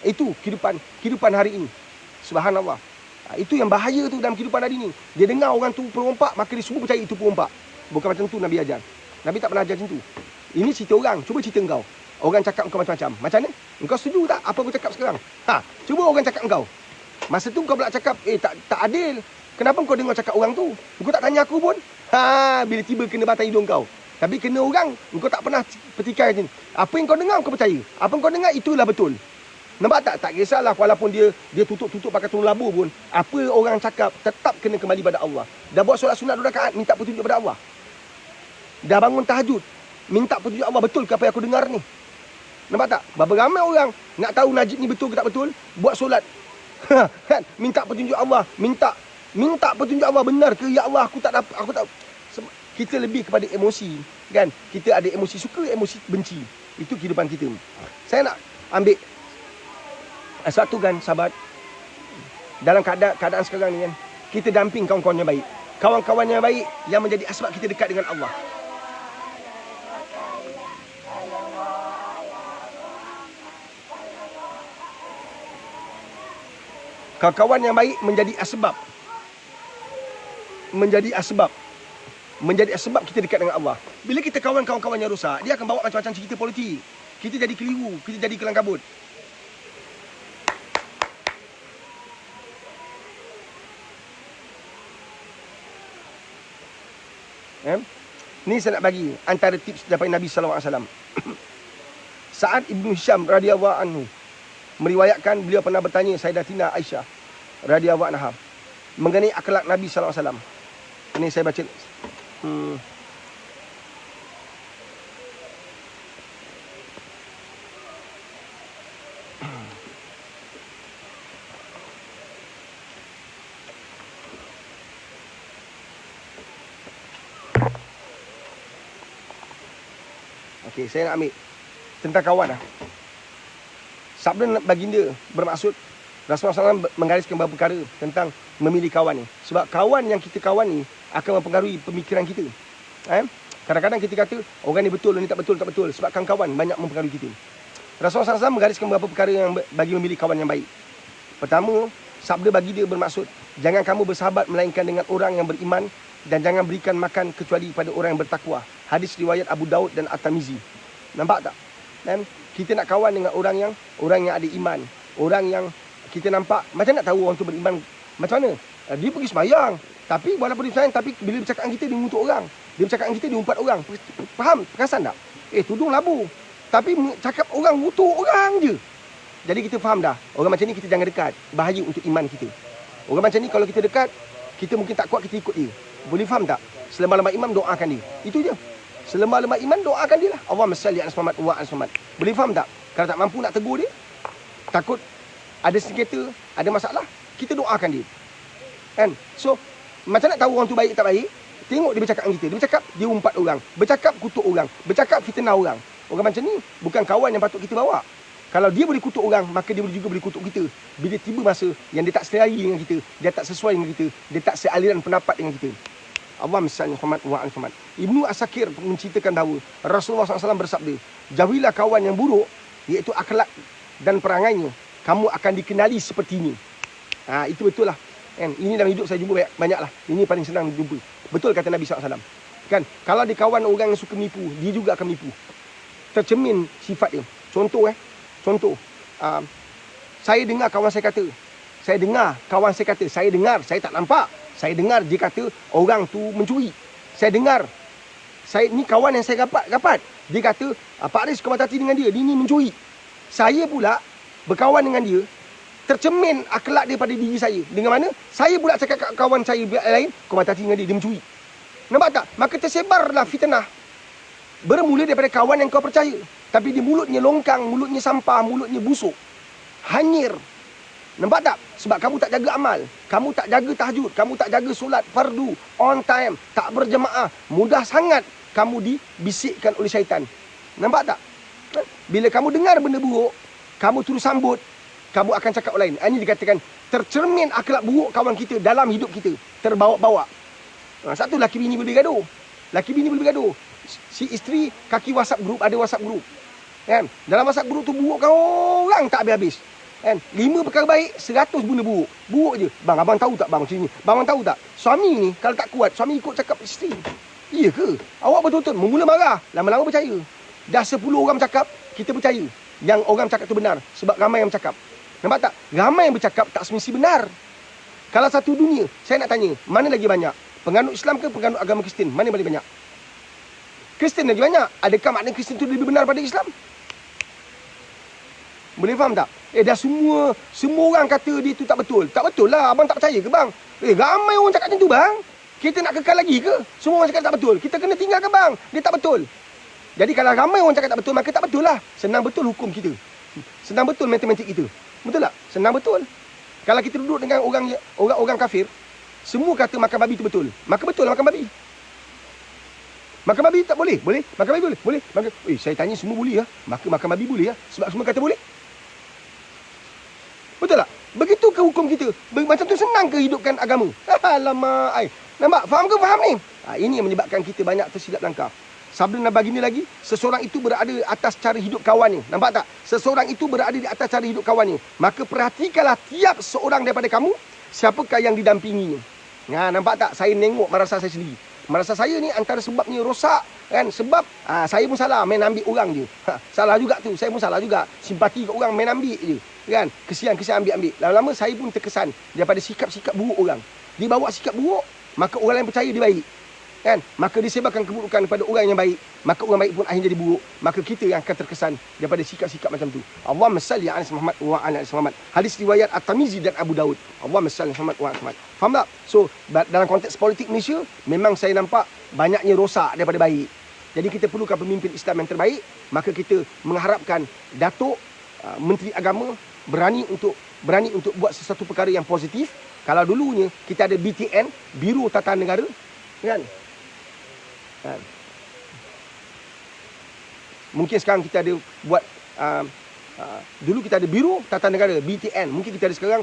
Itu kehidupan hari ini. Subhanallah. Itu yang bahaya tu dalam kehidupan hari ini. Dia dengar orang tu perompak, maka dia semua percaya itu perompak. Bukan macam tu Nabi ajar. Nabi tak pernah ajar macam tu. Ini cerita orang. Cuba cerita engkau. Orang cakap engkau macam-macam. Macam mana? Engkau setuju tak apa aku cakap sekarang? Cuba orang cakap engkau. Masa tu kau pula cakap, tak adil. Kenapa kau dengar cakap orang tu? Engkau tak tanya aku pun. Bila tiba kena batang hidung kau. Tapi kena orang, engkau tak pernah petikai macam ni. Apa yang kau dengar, kau percaya. Apa yang kau dengar, itulah betul. Nampak tak? Tak kisahlah walaupun dia tutup pakai tudung labu pun. Apa orang cakap, tetap kena kembali pada Allah. Dah buat solat sunat 2 rakaat, minta petunjuk pada Allah. Dah bangun tahajud, minta petunjuk Allah, betul ke apa yang aku dengar ni? Nampak tak? Berapa ramai orang nak tahu Najib ni betul ke tak betul, buat solat. Kan? Minta petunjuk Allah, minta petunjuk Allah, benar ke ya Allah, aku tak dapat, aku tak. Kita lebih kepada emosi, kan? Kita ada emosi suka, emosi benci. Itu kehidupan kita. Saya nak ambil satu kan sahabat, dalam keadaan sekarang ni kan, kita damping kawan-kawan yang baik. Kawan-kawan yang baik yang menjadi asbab kita dekat dengan Allah. Kawan-kawan yang baik menjadi asbab menjadi sebab kita dekat dengan Allah. Bila kita kawan kawan-kawan yang rosak, dia akan bawa macam-macam cerita politik. Kita jadi keliru, kita jadi kelang kabut. Ni saya nak bagi antara tips daripada Nabi sallallahu alaihi wasallam. Sa'ad ibn Hisham radhiyallahu anhu meriwayatkan beliau pernah bertanya Sayyidatina Aisyah radhiyallahu anha mengenai akhlak Nabi sallallahu alaihi wasallam. Ini saya baca. Okey, saya nak ambil tentang kawan lah. Sabda baginda bermaksud Rasulullah SAW menggariskan beberapa perkara tentang memilih kawan ni. Sebab kawan yang kita kawan ni akan mempengaruhi pemikiran kita. Kadang-kadang kita kata orang ni betul, orang ni tak betul, tak betul. Sebab kawan banyak mempengaruhi kita. Rasulullah SAW menggariskan beberapa perkara yang bagi memilih kawan yang baik. Pertama, sabda baginda bermaksud jangan kamu bersahabat melainkan dengan orang yang beriman dan jangan berikan makan kecuali pada orang yang bertakwa. Hadis riwayat Abu Daud dan At-Tirmizi. Nampak tak? Dan kita nak kawan dengan orang yang ada iman, orang yang kita nampak macam nak tahu orang tu beriman macam mana? Dia pergi sembahyang, tapi walaupun dia sembahyang, tapi bila bercakap dengan kita dia mengutuk orang. Dia bercakap dengan kita dia umpat orang. Faham? Perasan tak? Tudung labu. Tapi cakap orang ngutuk orang je. Jadi kita faham dah. Orang macam ni kita jangan dekat. Bahaya untuk iman kita. Orang macam ni kalau kita dekat, kita mungkin tak kuat, kita ikut dia. Boleh faham tak? Selemah-lemah imam doakan dia. Itu je. Selemah-lemah iman doakan dia lah. Allahumma salli ala Muhammad wa ala Muhammad. Boleh faham tak? Kalau tak mampu nak tegur dia, takut ada sengketa, ada masalah, kita doakan dia. Kan? So, macam nak tahu orang tu baik tak baik? Tengok dia bercakap dengan kita. Dia bercakap, dia umpat orang. Bercakap, kutuk orang. Bercakap, fitnah orang. Orang macam ni bukan kawan yang patut kita bawa. Kalau dia boleh kutuk orang, maka dia juga boleh kutuk kita. Bila tiba masa yang dia tak selari dengan kita, dia tak sesuai dengan kita, dia tak sealiran pendapat dengan kita. Allahumma salli Muhammad wa ala Muhammad. Ibnu Asakir menceritakan bahawa Rasulullah SAW bersabda, jauhilah kawan yang buruk, iaitu akhlak dan perangainya. Kamu akan dikenali sepertinya. Itu betul lah. Kan? Ini dalam hidup saya jumpa banyak lah. Ini paling senang dijumpa. Betul kata Nabi SAW. Kan? Kalau dia kawan orang yang suka menipu, dia juga akan menipu. Tercermin sifat dia. Contoh. Saya dengar kawan saya kata, saya dengar, saya tak nampak. Saya dengar dia kata orang tu mencuri. Saya dengar. Ni kawan yang saya dapat. Dia kata, Pak Aris kau hati dengan dia ni mencuri. Saya pula berkawan dengan dia, tercermin akhlak dia pada diri saya. Dengan mana? Saya pula cakap kat kawan saya lain, kau hati dengan dia mencuri. Nampak tak? Maka tersebarlah fitnah. Bermula daripada kawan yang kau percaya. Tapi dia mulutnya longkang, mulutnya sampah, mulutnya busuk. Hanyir. Nampak tak? Sebab kamu tak jaga amal. Kamu tak jaga tahajud. Kamu tak jaga solat fardu. On time. Tak berjemaah. Mudah sangat kamu dibisikkan oleh syaitan. Nampak tak? Bila kamu dengar benda buruk, kamu terus sambut, kamu akan cakap lain. Ini dikatakan tercermin akhlak buruk kawan kita dalam hidup kita. Terbawa-bawa. Satu, laki bini boleh bergaduh. Laki bini boleh bergaduh. Si isteri kaki WhatsApp group, ada WhatsApp group. Kan? Dalam WhatsApp group tu burukkan orang tak habis-habis. Kan? 5 perkara baik, 100 benda buruk. Buruk je. Bang, abang tahu tak bang macam ni? Bang, abang tahu tak? Suami ni kalau tak kuat, suami ikut cakap isteri. Iya ke? Awak betul-betul mula marah, lama-lama percaya. Dah 10 orang bercakap, kita percaya yang orang bercakap tu benar. Sebab ramai yang bercakap. Nampak tak? Ramai yang bercakap tak semesti benar. Kalau satu dunia, saya nak tanya, mana lagi banyak? Penganut Islam ke penganut agama Kristian? Mana yang paling banyak? Kristian lagi banyak. Adakah makna Kristian tu lebih benar pada Islam? Boleh faham tak? Dah semua orang kata dia tu tak betul. Tak betul lah. Abang tak percaya ke bang? Ramai orang cakap macam tu bang. Kita nak kekal lagi ke? Semua orang cakap tak betul. Kita kena tinggalkan bang. Dia tak betul. Jadi kalau ramai orang cakap tak betul, maka tak betul lah. Senang betul hukum kita. Senang betul matematik kita. Betul tak? Senang betul. Kalau kita duduk dengan orang kafir, semua kata makan babi tu betul. Maka betul lah makan babi. Makan babi tak boleh? Boleh. Makan babi boleh? Boleh. Saya tanya semua boleh lah. Maka makan babi boleh lah. Sebab semua kata boleh. Betul tak? Begitu ke hukum kita? Macam tu senang ke hidupkan agama? Alamak. Nampak? Faham ke? Faham ni? Ini yang menyebabkan kita banyak tersilap langkah. Sabda Nabi baginda lagi, seseorang itu berada atas cara hidup kawannya. Nampak tak? Seseorang itu berada di atas cara hidup kawannya. Maka perhatikanlah tiap seorang daripada kamu, siapakah yang didampinginya. Nampak tak? Saya nengok merasa saya sendiri. Madrasah saya ni antara sebabnya rosak kan, sebab saya pun salah main ambil orang je. Salah juga tu, saya pun salah juga. Simpati kat orang, main ambil je. Kan? Kesian ambil. Lama-lama saya pun terkesan daripada sikap-sikap buruk orang. Dia bawa sikap buruk, maka orang lain percaya dia baik. Kan? Maka disebarkan keburukan kepada orang yang baik, maka orang baik pun akhirnya jadi buruk. Maka kita yang akan terkesan daripada sikap-sikap macam tu. Allahumma salli ala Muhammad wa ala ali Muhammad. Hadis riwayat At-Tirmizi dan Abu Daud. Allahumma salli ala Muhammad wa ala Muhammad. Faham tak? So dalam konteks politik Malaysia, memang saya nampak banyaknya rosak daripada baik. Jadi kita perlukan pemimpin Islam yang terbaik. Maka kita mengharapkan Datuk Menteri Agama berani untuk buat sesuatu perkara yang positif. Kalau dulunya kita ada BTN, Biro Tata Negara, kan? Mungkin sekarang kita ada buat dulu kita ada Biro Tata Negara, BTN. Mungkin kita ada sekarang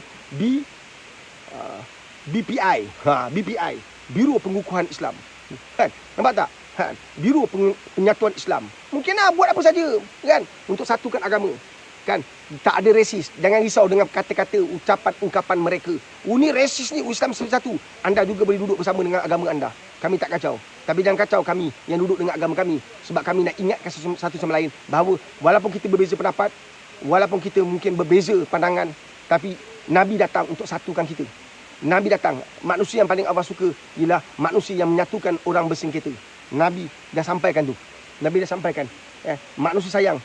BPI, BPI, Biro Pengukuhan Islam. Kan? Nampak tak? Biro Penyatuan Islam. Mungkin buat apa saja, kan? Untuk satukan agama. Kan? Tak ada resis. Jangan risau dengan kata-kata, ungkapan mereka. Ini resis ni, Islam satu. Anda juga boleh duduk bersama dengan agama anda. Kami tak kacau. Tapi jangan kacau kami yang duduk dengan agama kami. Sebab kami nak ingatkan satu sama lain bahawa walaupun kita berbeza pendapat, walaupun kita mungkin berbeza pandangan, tapi Nabi datang untuk satukan kita. Nabi datang. Manusia yang paling Allah suka ialah manusia yang menyatukan orang bersengketa. Nabi dah sampaikan tu. Nabi dah sampaikan. Manusia sayang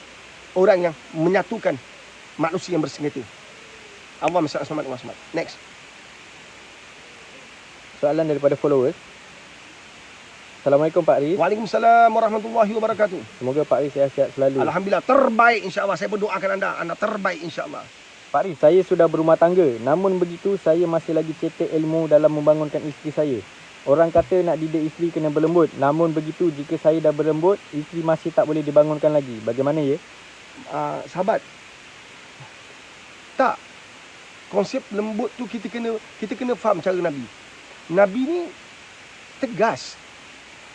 orang yang menyatukan manusia yang bersengketa. Allahumma salli ala Muhammad. Next. Soalan daripada followers. Assalamualaikum Pak Riz. Waalaikumsalam warahmatullahi wabarakatuh. Semoga Pak Riz sihat-sihat selalu. Alhamdulillah, terbaik insya-Allah. Saya berdoakan anda terbaik insya-Allah. Pak Riz, saya sudah berumah tangga. Namun begitu, saya masih lagi cetek ilmu dalam membangunkan isteri saya. Orang kata nak didik isteri kena berlembut. Namun begitu, jika saya dah berlembut, isteri masih tak boleh dibangunkan lagi. Bagaimana ya? Sahabat, tak, konsep lembut tu kita kena faham cara Nabi. Nabi ni tegas.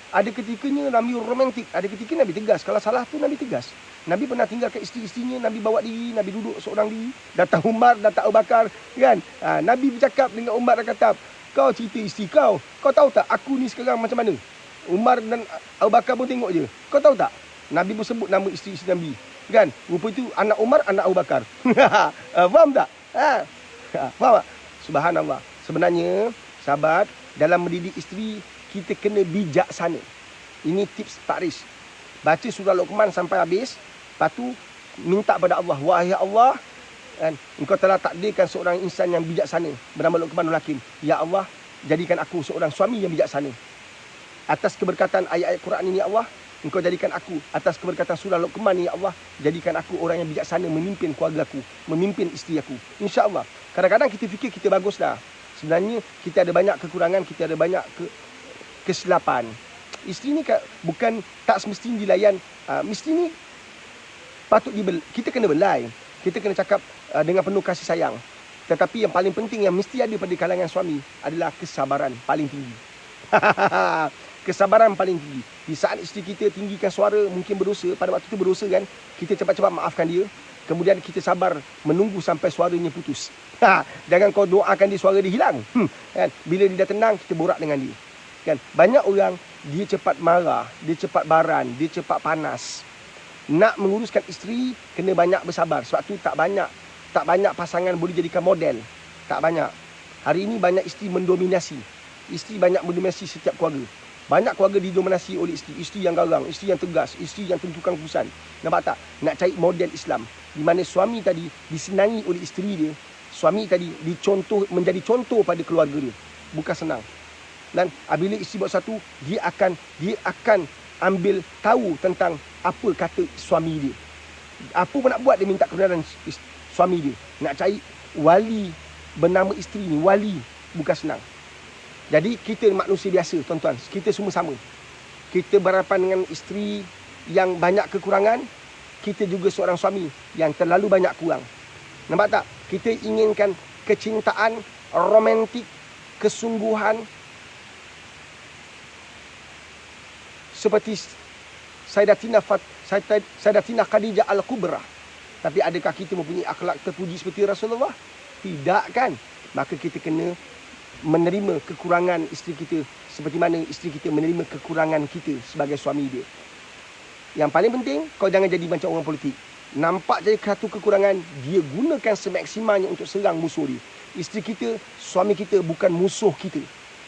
Ada ketikanya Nabi romantik, ada ketika Nabi tegas. Kalau salah tu Nabi tegas. Nabi pernah tinggalkan isteri-isterinya, Nabi bawa diri, Nabi duduk seorang diri. Datang Umar, datang Abu Bakar, kan? Nabi bercakap dengan Umar dan kata, kau cerita isteri kau tahu tak aku ni sekarang macam mana? Umar dan Abu Bakar pun tengok je. Kau tahu tak? Nabi pun sebut nama isteri-isteri Nabi. Kan? Rupa itu anak Umar, anak Abu Bakar. Faham tak? Faham tak? Subhanallah. Sebenarnya, sahabat, dalam mendidik isteri, kita kena bijaksana. Ini tips Pak Riz. Baca surah Luqman sampai habis. Lepas tu, minta pada Allah. Wahai Allah, kan, engkau telah takdirkan seorang insan yang bijaksana bernama Luqmanul Hakim. Ya Allah, jadikan aku seorang suami yang bijaksana. Atas keberkatan ayat-ayat Quran ini, ya Allah, engkau jadikan aku, atas keberkatan surah Luqman ini, ya Allah, jadikan aku orang yang bijaksana memimpin keluarga aku, memimpin isteri aku. InsyaAllah. Kadang-kadang kita fikir kita bagus dah. Sebenarnya kita ada banyak kekurangan, kita ada banyak kesilapan. Isteri ni bukan tak semestinya dilayan. Mesti ni patut kita kena belai. Kita kena cakap dengan penuh kasih sayang. Tetapi yang paling penting yang mesti ada pada kalangan suami adalah kesabaran paling tinggi. Kesabaran paling tinggi. Di saat isteri kita tinggikan suara, mungkin berdosa, pada waktu itu berdosa kan, kita cepat-cepat maafkan dia. Kemudian kita sabar menunggu sampai suaranya putus. Jangan kau doakan dia suara dia hilang. Kan? Bila dia dah tenang, kita borak dengan dia. Kan? Banyak orang dia cepat marah, dia cepat baran, dia cepat panas. Nak menguruskan isteri kena banyak bersabar. Sebab tu tak banyak pasangan boleh jadikan model. Tak banyak. Hari ini banyak isteri mendominasi. Isteri banyak mendominasi setiap keluarga. Banyak keluarga didominasi oleh isteri. Isteri yang garang, isteri yang tegas, isteri yang tentukan keputusan. Nampak tak? Nak cari model Islam di mana suami tadi disenangi oleh isteri dia. Suami tadi menjadi contoh pada keluarga dia. Bukan senang. Dan apabila isteri buat satu, dia akan ambil tahu tentang apa kata suami dia. Apa pun nak buat, dia minta kebenaran suami dia. Nak cari wali bernama isteri ni, wali, bukan senang. Jadi kita manusia biasa, tuan-tuan. Kita semua sama. Kita berhadapan dengan isteri yang banyak kekurangan. Kita juga seorang suami yang terlalu banyak kurang. Nampak tak? Kita inginkan kecintaan, romantik, kesungguhan, seperti Sayyidatina Khadijah Al-Kubra. Tapi adakah kita mempunyai akhlak terpuji seperti Rasulullah? Tidak kan? Maka kita kena menerima kekurangan isteri kita seperti mana isteri kita menerima kekurangan kita sebagai suami dia. Yang paling penting, kau jangan jadi macam orang politik. Nampak jadi satu kekurangan, dia gunakan semaksimalnya untuk serang musuh dia. Isteri kita, suami kita bukan musuh kita.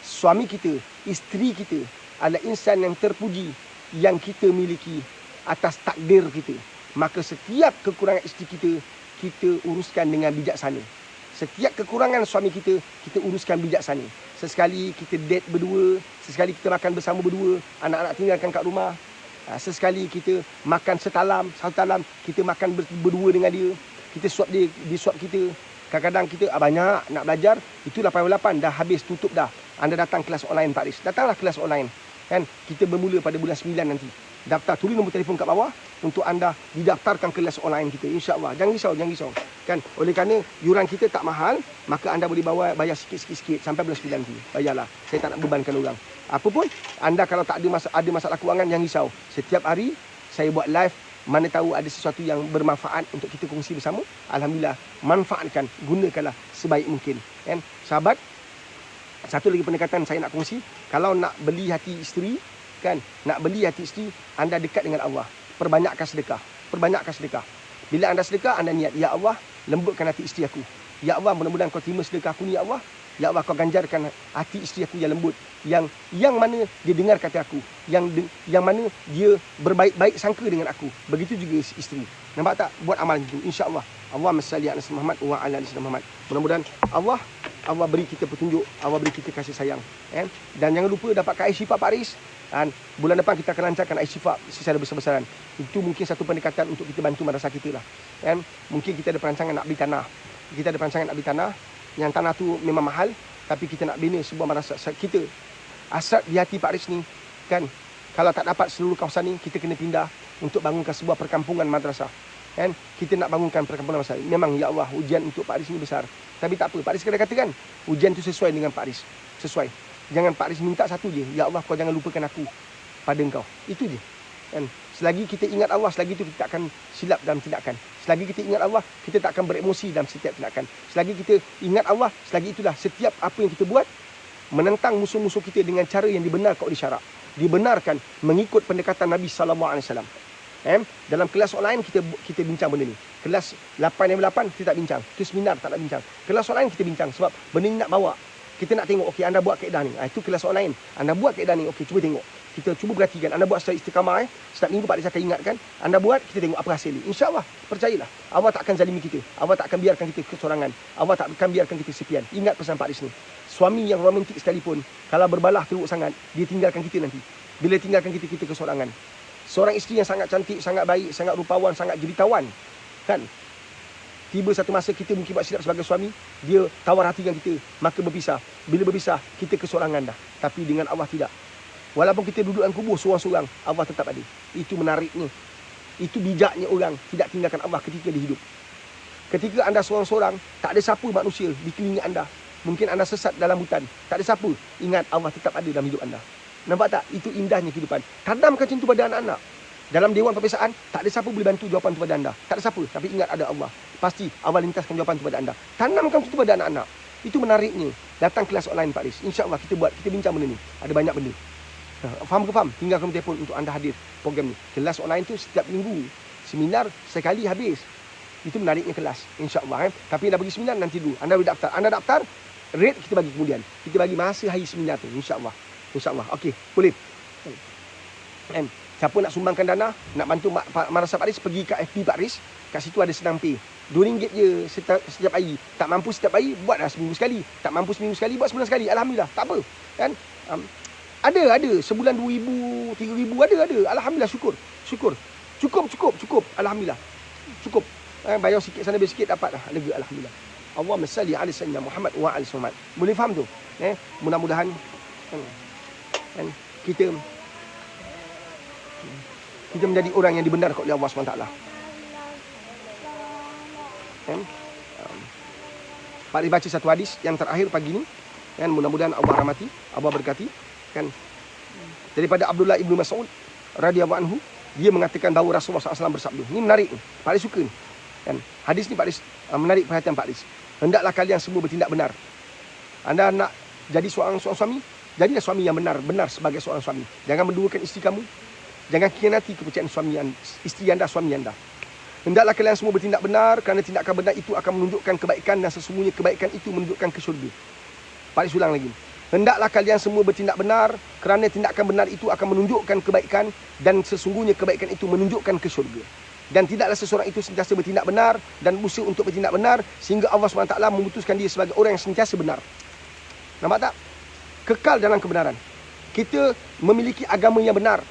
Suami kita, isteri kita adalah insan yang terpuji yang kita miliki atas takdir kita. Maka setiap kekurangan isteri kita, kita uruskan dengan bijaksana. Setiap kekurangan suami kita, kita uruskan bijaksana. Sesekali kita date berdua, sesekali kita makan bersama berdua, anak-anak tinggalkan kat rumah. Sesekali kita makan satu talam, kita makan berdua dengan dia. Kita suap dia, dia suap kita. Kadang-kadang kita banyak nak belajar, itu 88 dah habis, tutup dah. Anda datang kelas online Pak Riz. Datanglah kelas online. Kan? Kita bermula pada bulan 9 nanti. Daftar, tulis nombor telefon kat bawah untuk anda didaftarkan kelas online kita, insya-Allah. Jangan risau. Kan, oleh kerana yuran kita tak mahal, maka anda boleh bayar sikit-sikit sampai bulan 9 nanti. Bayarlah. Saya tak nak bebankan orang. Apa pun, anda kalau tak ada masalah kewangan, jangan risau. Setiap hari saya buat live, mana tahu ada sesuatu yang bermanfaat untuk kita kongsi bersama. Alhamdulillah, manfaatkan, gunakanlah sebaik mungkin. Kan? Sahabat, satu lagi pendekatan saya nak kongsi, kalau nak beli hati isteri, kan, nak beli hati isteri, anda dekat dengan Allah. Perbanyakkan sedekah. Bila anda sedekah, anda niat, ya Allah, lembutkan hati isteri aku. Ya Allah, mudah-mudahan kau terima sedekah aku ni, ya Allah. Ya Allah, kau ganjarkan hati isteri aku yang lembut, yang mana dia dengar kata aku, yang mana dia berbaik-baik sangka dengan aku. Begitu juga isteri. Nampak tak? Buat amalan itu, insya-Allah. Allahumma salli ala Muhammad wa ala ali Muhammad. Mudah-mudahan Allah beri kita petunjuk, Allah beri kita kasih sayang. Dan jangan lupa dapatkan air syifa Pak Riz. Dan bulan depan kita akan lancarkan air syifa secara besar-besaran. Itu mungkin satu pendekatan untuk kita bantu madrasah kita lah. Mungkin kita ada perancangan nak beli tanah. Yang tanah tu memang mahal, tapi kita nak bina sebuah madrasah. Kita hasrat di hati Pak Riz ni, kan, kalau tak dapat seluruh kawasan ni, kita kena pindah untuk bangunkan sebuah perkampungan madrasah. Kan, kita nak bangunkan perkampungan madrasah. Memang ya Allah, ujian untuk Pak Riz ni besar. Tapi tak apa, Pak Riz kena katakan, ujian tu sesuai dengan Pak Riz. Sesuai. Jangan Pak Riz minta satu je, ya Allah, kau jangan lupakan aku pada engkau. Itu je. Kan? Selagi kita ingat Allah, selagi itu kita tak akan silap dalam tindakan. Selagi kita ingat Allah, kita tak akan beremosi dalam setiap tindakan. Selagi kita ingat Allah, selagi itulah setiap apa yang kita buat, menentang musuh-musuh kita dengan cara yang dibenarkan oleh syarak. Dibenarkan mengikut pendekatan Nabi SAW. Dalam kelas online kita bincang benda ni. Kelas 8 kita tak bincang. Kelas seminar tak nak bincang. Kelas online kita bincang sebab benda ni nak bawa. Kita nak tengok, okey, anda buat kaedah ni. Itu kelas online. Anda buat kaedah ni, okey, cuba tengok. Kita cuba perhatikan. Anda buat secara istiqamah. Setiap minggu Pak Riz akan ingatkan. Anda buat, kita tengok apa hasil ni. InsyaAllah, percayalah. Allah tak akan zalimi kita. Allah tak akan biarkan kita kesorangan. Allah tak akan biarkan kita sepian. Ingat pesan Pak Riz ni. Suami yang romantik sekalipun, kalau berbalah teruk sangat, dia tinggalkan kita nanti. Bila tinggalkan kita, kita kesorangan. Seorang isteri yang sangat cantik, sangat baik, sangat rupawan, sangat jeritawan, kan? Tiba satu masa kita mungkin buat silap sebagai suami, dia tawar hati dengan kita, maka berpisah. Bila berpisah, kita kesorangan dah. Tapi dengan Allah tidak. Walaupun kita duduk dalam kubur seorang-seorang, Allah tetap ada. Itu menariknya. Itu bijaknya orang tidak tinggalkan Allah ketika dia hidup. Ketika anda seorang-seorang, tak ada siapa manusia di keliling anda. Mungkin anda sesat dalam hutan, tak ada siapa. Ingat, Allah tetap ada dalam hidup anda. Nampak tak? Itu indahnya kehidupan. Tanamkan macam tu pada anak-anak. Dalam dewan perpisahan, tak ada siapa boleh bantu jawapan tu pada anda. Tak ada siapa. Tapi ingat ada Allah. Pasti Allah lintaskan jawapan tu pada anda. Tanamkan macam tu pada anak-anak. Itu menariknya. Datang kelas online Pak Riz. InsyaAllah kita buat. Kita bincang benda ni. Ada banyak benda. Faham ke faham? Tinggalkan telefon untuk anda hadir program ni. Kelas online tu setiap minggu. Seminar sekali habis. Itu menariknya kelas. InsyaAllah. Tapi dah bagi seminar nanti dulu. Anda boleh daftar. Anda daftar, rate kita bagi kemudian. Kita bagi masa hari seminar tu. InsyaAllah. InsyaAllah. Okey, boleh. Siapa nak sumbangkan dana, nak bantu Madrasah Pak Riz, pergi kat FB Pak Riz. Kat situ ada senang pay. RM2 je setiap hari. Tak mampu setiap hari, buatlah seminggu sekali. Tak mampu seminggu sekali, buat sebulan sekali. Alhamdulillah, tak apa. Kan? Ada. Sebulan RM2,000, RM3,000 ada. Alhamdulillah, syukur. Cukup. Alhamdulillah. Cukup. Bayar sikit sana, bayar sikit, dapat dah. Lega, Alhamdulillah. Allahumma salli ala sayyidina Muhammad wa ala Muhammad. Boleh faham tu? Mudah-mudahan kita menjadi orang yang dibenarkan oleh Allah SWT. Pak Riz baca satu hadis yang terakhir pagi ni, kan, mudah-mudahan Allah rahmati, Allah berkati, kan, daripada Abdullah ibnu Mas'ud radhiyallahu anhu, dia mengatakan bahawa Rasulullah SAW bersabda. Ini menarik ni, Pak Riz suka ni, kan. Hadis ni Pak Riz menarik perhatian Pak Riz. Hendaklah kalian semua bertindak benar. Anda nak jadi seorang suami, jadilah suami yang benar sebagai seorang suami. Jangan menduakan isteri kamu. Jangan khianati kepercayaan isteri anda, suami anda. Hendaklah kalian semua bertindak benar, kerana tindakan benar itu akan menunjukkan kebaikan, dan sesungguhnya kebaikan itu menunjukkan ke syurga. Balik ulang lagi. Hendaklah kalian semua bertindak benar, kerana tindakan benar itu akan menunjukkan kebaikan, dan sesungguhnya kebaikan itu menunjukkan ke syurga. Dan tidaklah seseorang itu sentiasa bertindak benar dan berusaha untuk bertindak benar sehingga Allah SWT memutuskan dia sebagai orang yang sentiasa benar. Nampak tak? Kekal dalam kebenaran. Kita memiliki agama yang benar.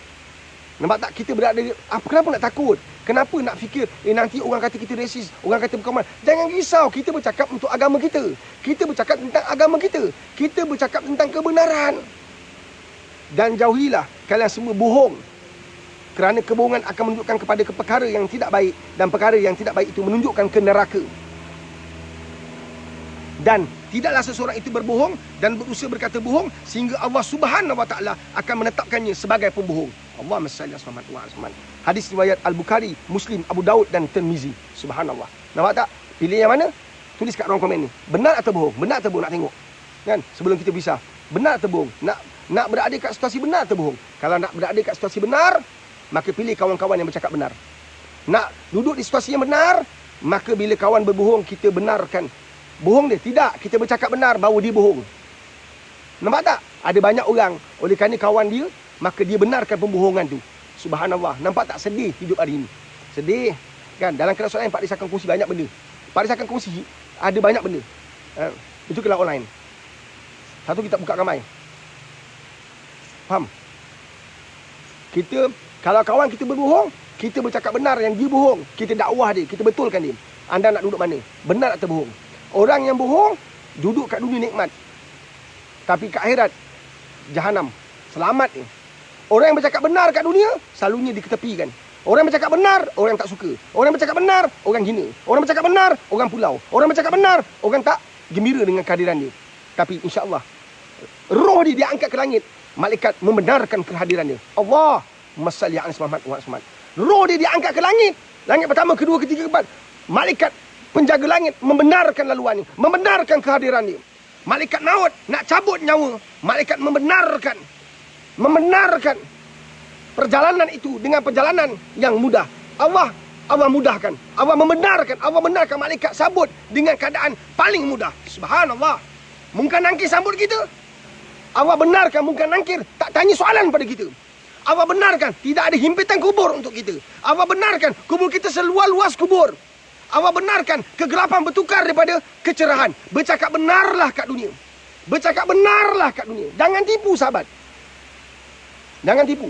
Nampak tak? Kita berada, kenapa nak takut? Kenapa nak fikir, nanti orang kata kita resis, orang kata bukan. Jangan risau, kita bercakap untuk agama kita. Kita bercakap tentang agama kita. Kita bercakap tentang kebenaran. Dan jauhilah kalian semua bohong. Kerana kebohongan akan menunjukkan kepada perkara yang tidak baik, dan perkara yang tidak baik itu menunjukkan ke neraka. Dan tidaklah seseorang itu berbohong dan berusaha berkata bohong sehingga Allah Subhanahu Wa Taala akan menetapkannya sebagai pembohong. Allahumma salli ala Muhammad. Hadis riwayat Al-Bukhari, Muslim, Abu Daud dan Tirmizi. Subhanallah. Nampak tak? Pilih yang mana? Tulis kat ruang komen ni. Benar atau bohong? Benar atau bohong, nak tengok. Kan? Sebelum kita pisah. Benar atau bohong? Nak berada kat situasi benar atau bohong? Kalau nak berada kat situasi benar, maka pilih kawan-kawan yang bercakap benar. Nak duduk di situasi yang benar, maka bila kawan berbohong, kita benarkan bohong dia. Tidak, kita bercakap benar bahawa dia bohong. Nampak tak? Ada banyak orang, oleh kerana kawan dia, maka dia benarkan pembohongan tu. Subhanallah. Nampak tak sedih hidup hari ini? Sedih. Kan? Dalam kelas soalan Pak Dis akan kongsi banyak benda. Pak Dis akan kongsi ada banyak benda. Itu kelas online. Satu, kita buka ramai. Faham? Kita, kalau kawan kita berbohong, kita bercakap benar yang dia bohong. Kita dakwah dia, kita betulkan dia. Anda nak duduk mana? Benar atau bohong? Orang yang bohong, duduk kat dunia nikmat. Tapi kat akhirat, Jahanam. Selamat ni. Orang yang bercakap benar kat dunia, selalunya diketepikan. Orang yang bercakap benar, orang tak suka. Orang yang bercakap benar, orang hina. Orang yang bercakap benar, orang pulau. Orang yang bercakap benar, orang tak gembira dengan kehadiran dia. Tapi insya-Allah, roh dia diangkat ke langit. Malaikat membenarkan kehadiran dia. Allah Masya Allah Muhammad. Roh dia diangkat ke langit. Langit pertama, kedua, ketiga, keempat. Malaikat penjaga langit membenarkan laluan dia, membenarkan kehadiran dia. Malaikat maut nak cabut nyawa, malaikat membenarkan perjalanan itu dengan perjalanan yang mudah. Allah mudahkan. Allah membenarkan malaikat sambut dengan keadaan paling mudah. Subhanallah. Mungkar Nakir sambut kita. Allah benarkan Mungkar Nakir tak tanya soalan pada kita. Allah benarkan tidak ada himpitan kubur untuk kita. Allah benarkan kubur kita seluas-luas kubur. Allah benarkan kegelapan bertukar daripada kecerahan. Bercakap benarlah kat dunia. Bercakap benarlah kat dunia. Jangan tipu, sahabat. Jangan tipu.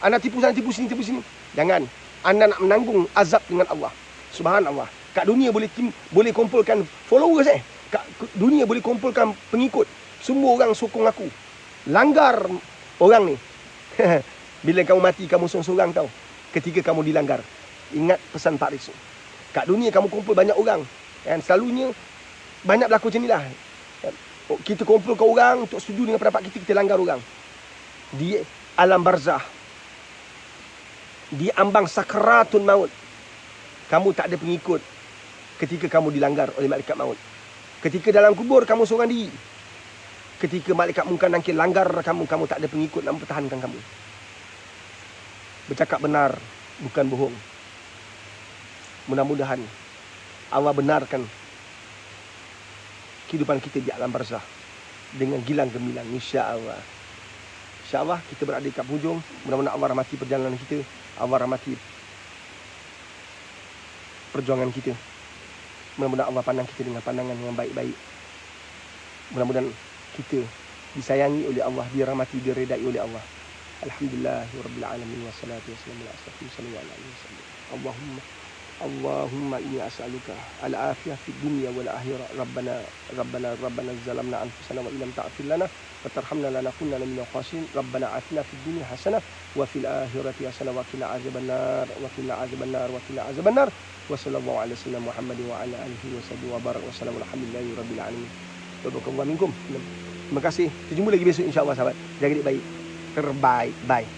Anda tipu sana, tipu sini, tipu sini. Jangan. Anda nak menanggung azab dengan Allah. Subhanallah. Kat dunia boleh kumpulkan followers Kat dunia boleh kumpulkan pengikut. Semua orang sokong aku. Langgar orang ni. Bila kamu mati, kamu seorang-seorang tau. Ketika kamu dilanggar. Ingat pesan Pak Ris. Kat dunia kamu kumpul banyak orang. Dan selalunya banyak berlaku macam inilah. Kita kumpulkan orang untuk setuju dengan pendapat kita langgar orang. Di alam barzah, di ambang sakaratul maut, kamu tak ada pengikut ketika kamu dilanggar oleh malaikat maut. Ketika dalam kubur, kamu seorang diri. Ketika malaikat Mungkar Nakir langgar kamu, kamu tak ada pengikut nak mempertahankan kamu. Bercakap benar, bukan bohong. Mudah-mudahan Allah benarkan kehidupan kita di alam barzah dengan gilang gemilang, insya-Allah. InsyaAllah kita berada di penghujung. Mudah-mudahan Allah rahmati perjalanan kita. Allah rahmati perjuangan kita. Mudah-mudahan Allah pandang kita dengan pandangan yang baik-baik. Mudah-mudahan kita disayangi oleh Allah, dirahmati, diredai oleh Allah. Alhamdulillahirabbil alamin wassalatu wassalamu ala asyrofil mursalin. Allahumma inni as'aluka al-afiyah fid dunya wal akhirah. Rabbana zalamna anfusana wa illam taghfir lana wa tarhamna lanakunanna minal khasirin. Rabbana atina fid dunya hasanah wa fil akhirati hasanah wa qina azabannar wa sallallahu ala sayyidina Muhammadin wa ala alihi wa sahbihi wa barak wa sallam. Alhamdulillahi rabbil alamin. Barakallahu minkum. Terima kasih. Kita jumpa lagi besok insya-Allah, sahabat. Jaga diri baik. Terbaik. Bye.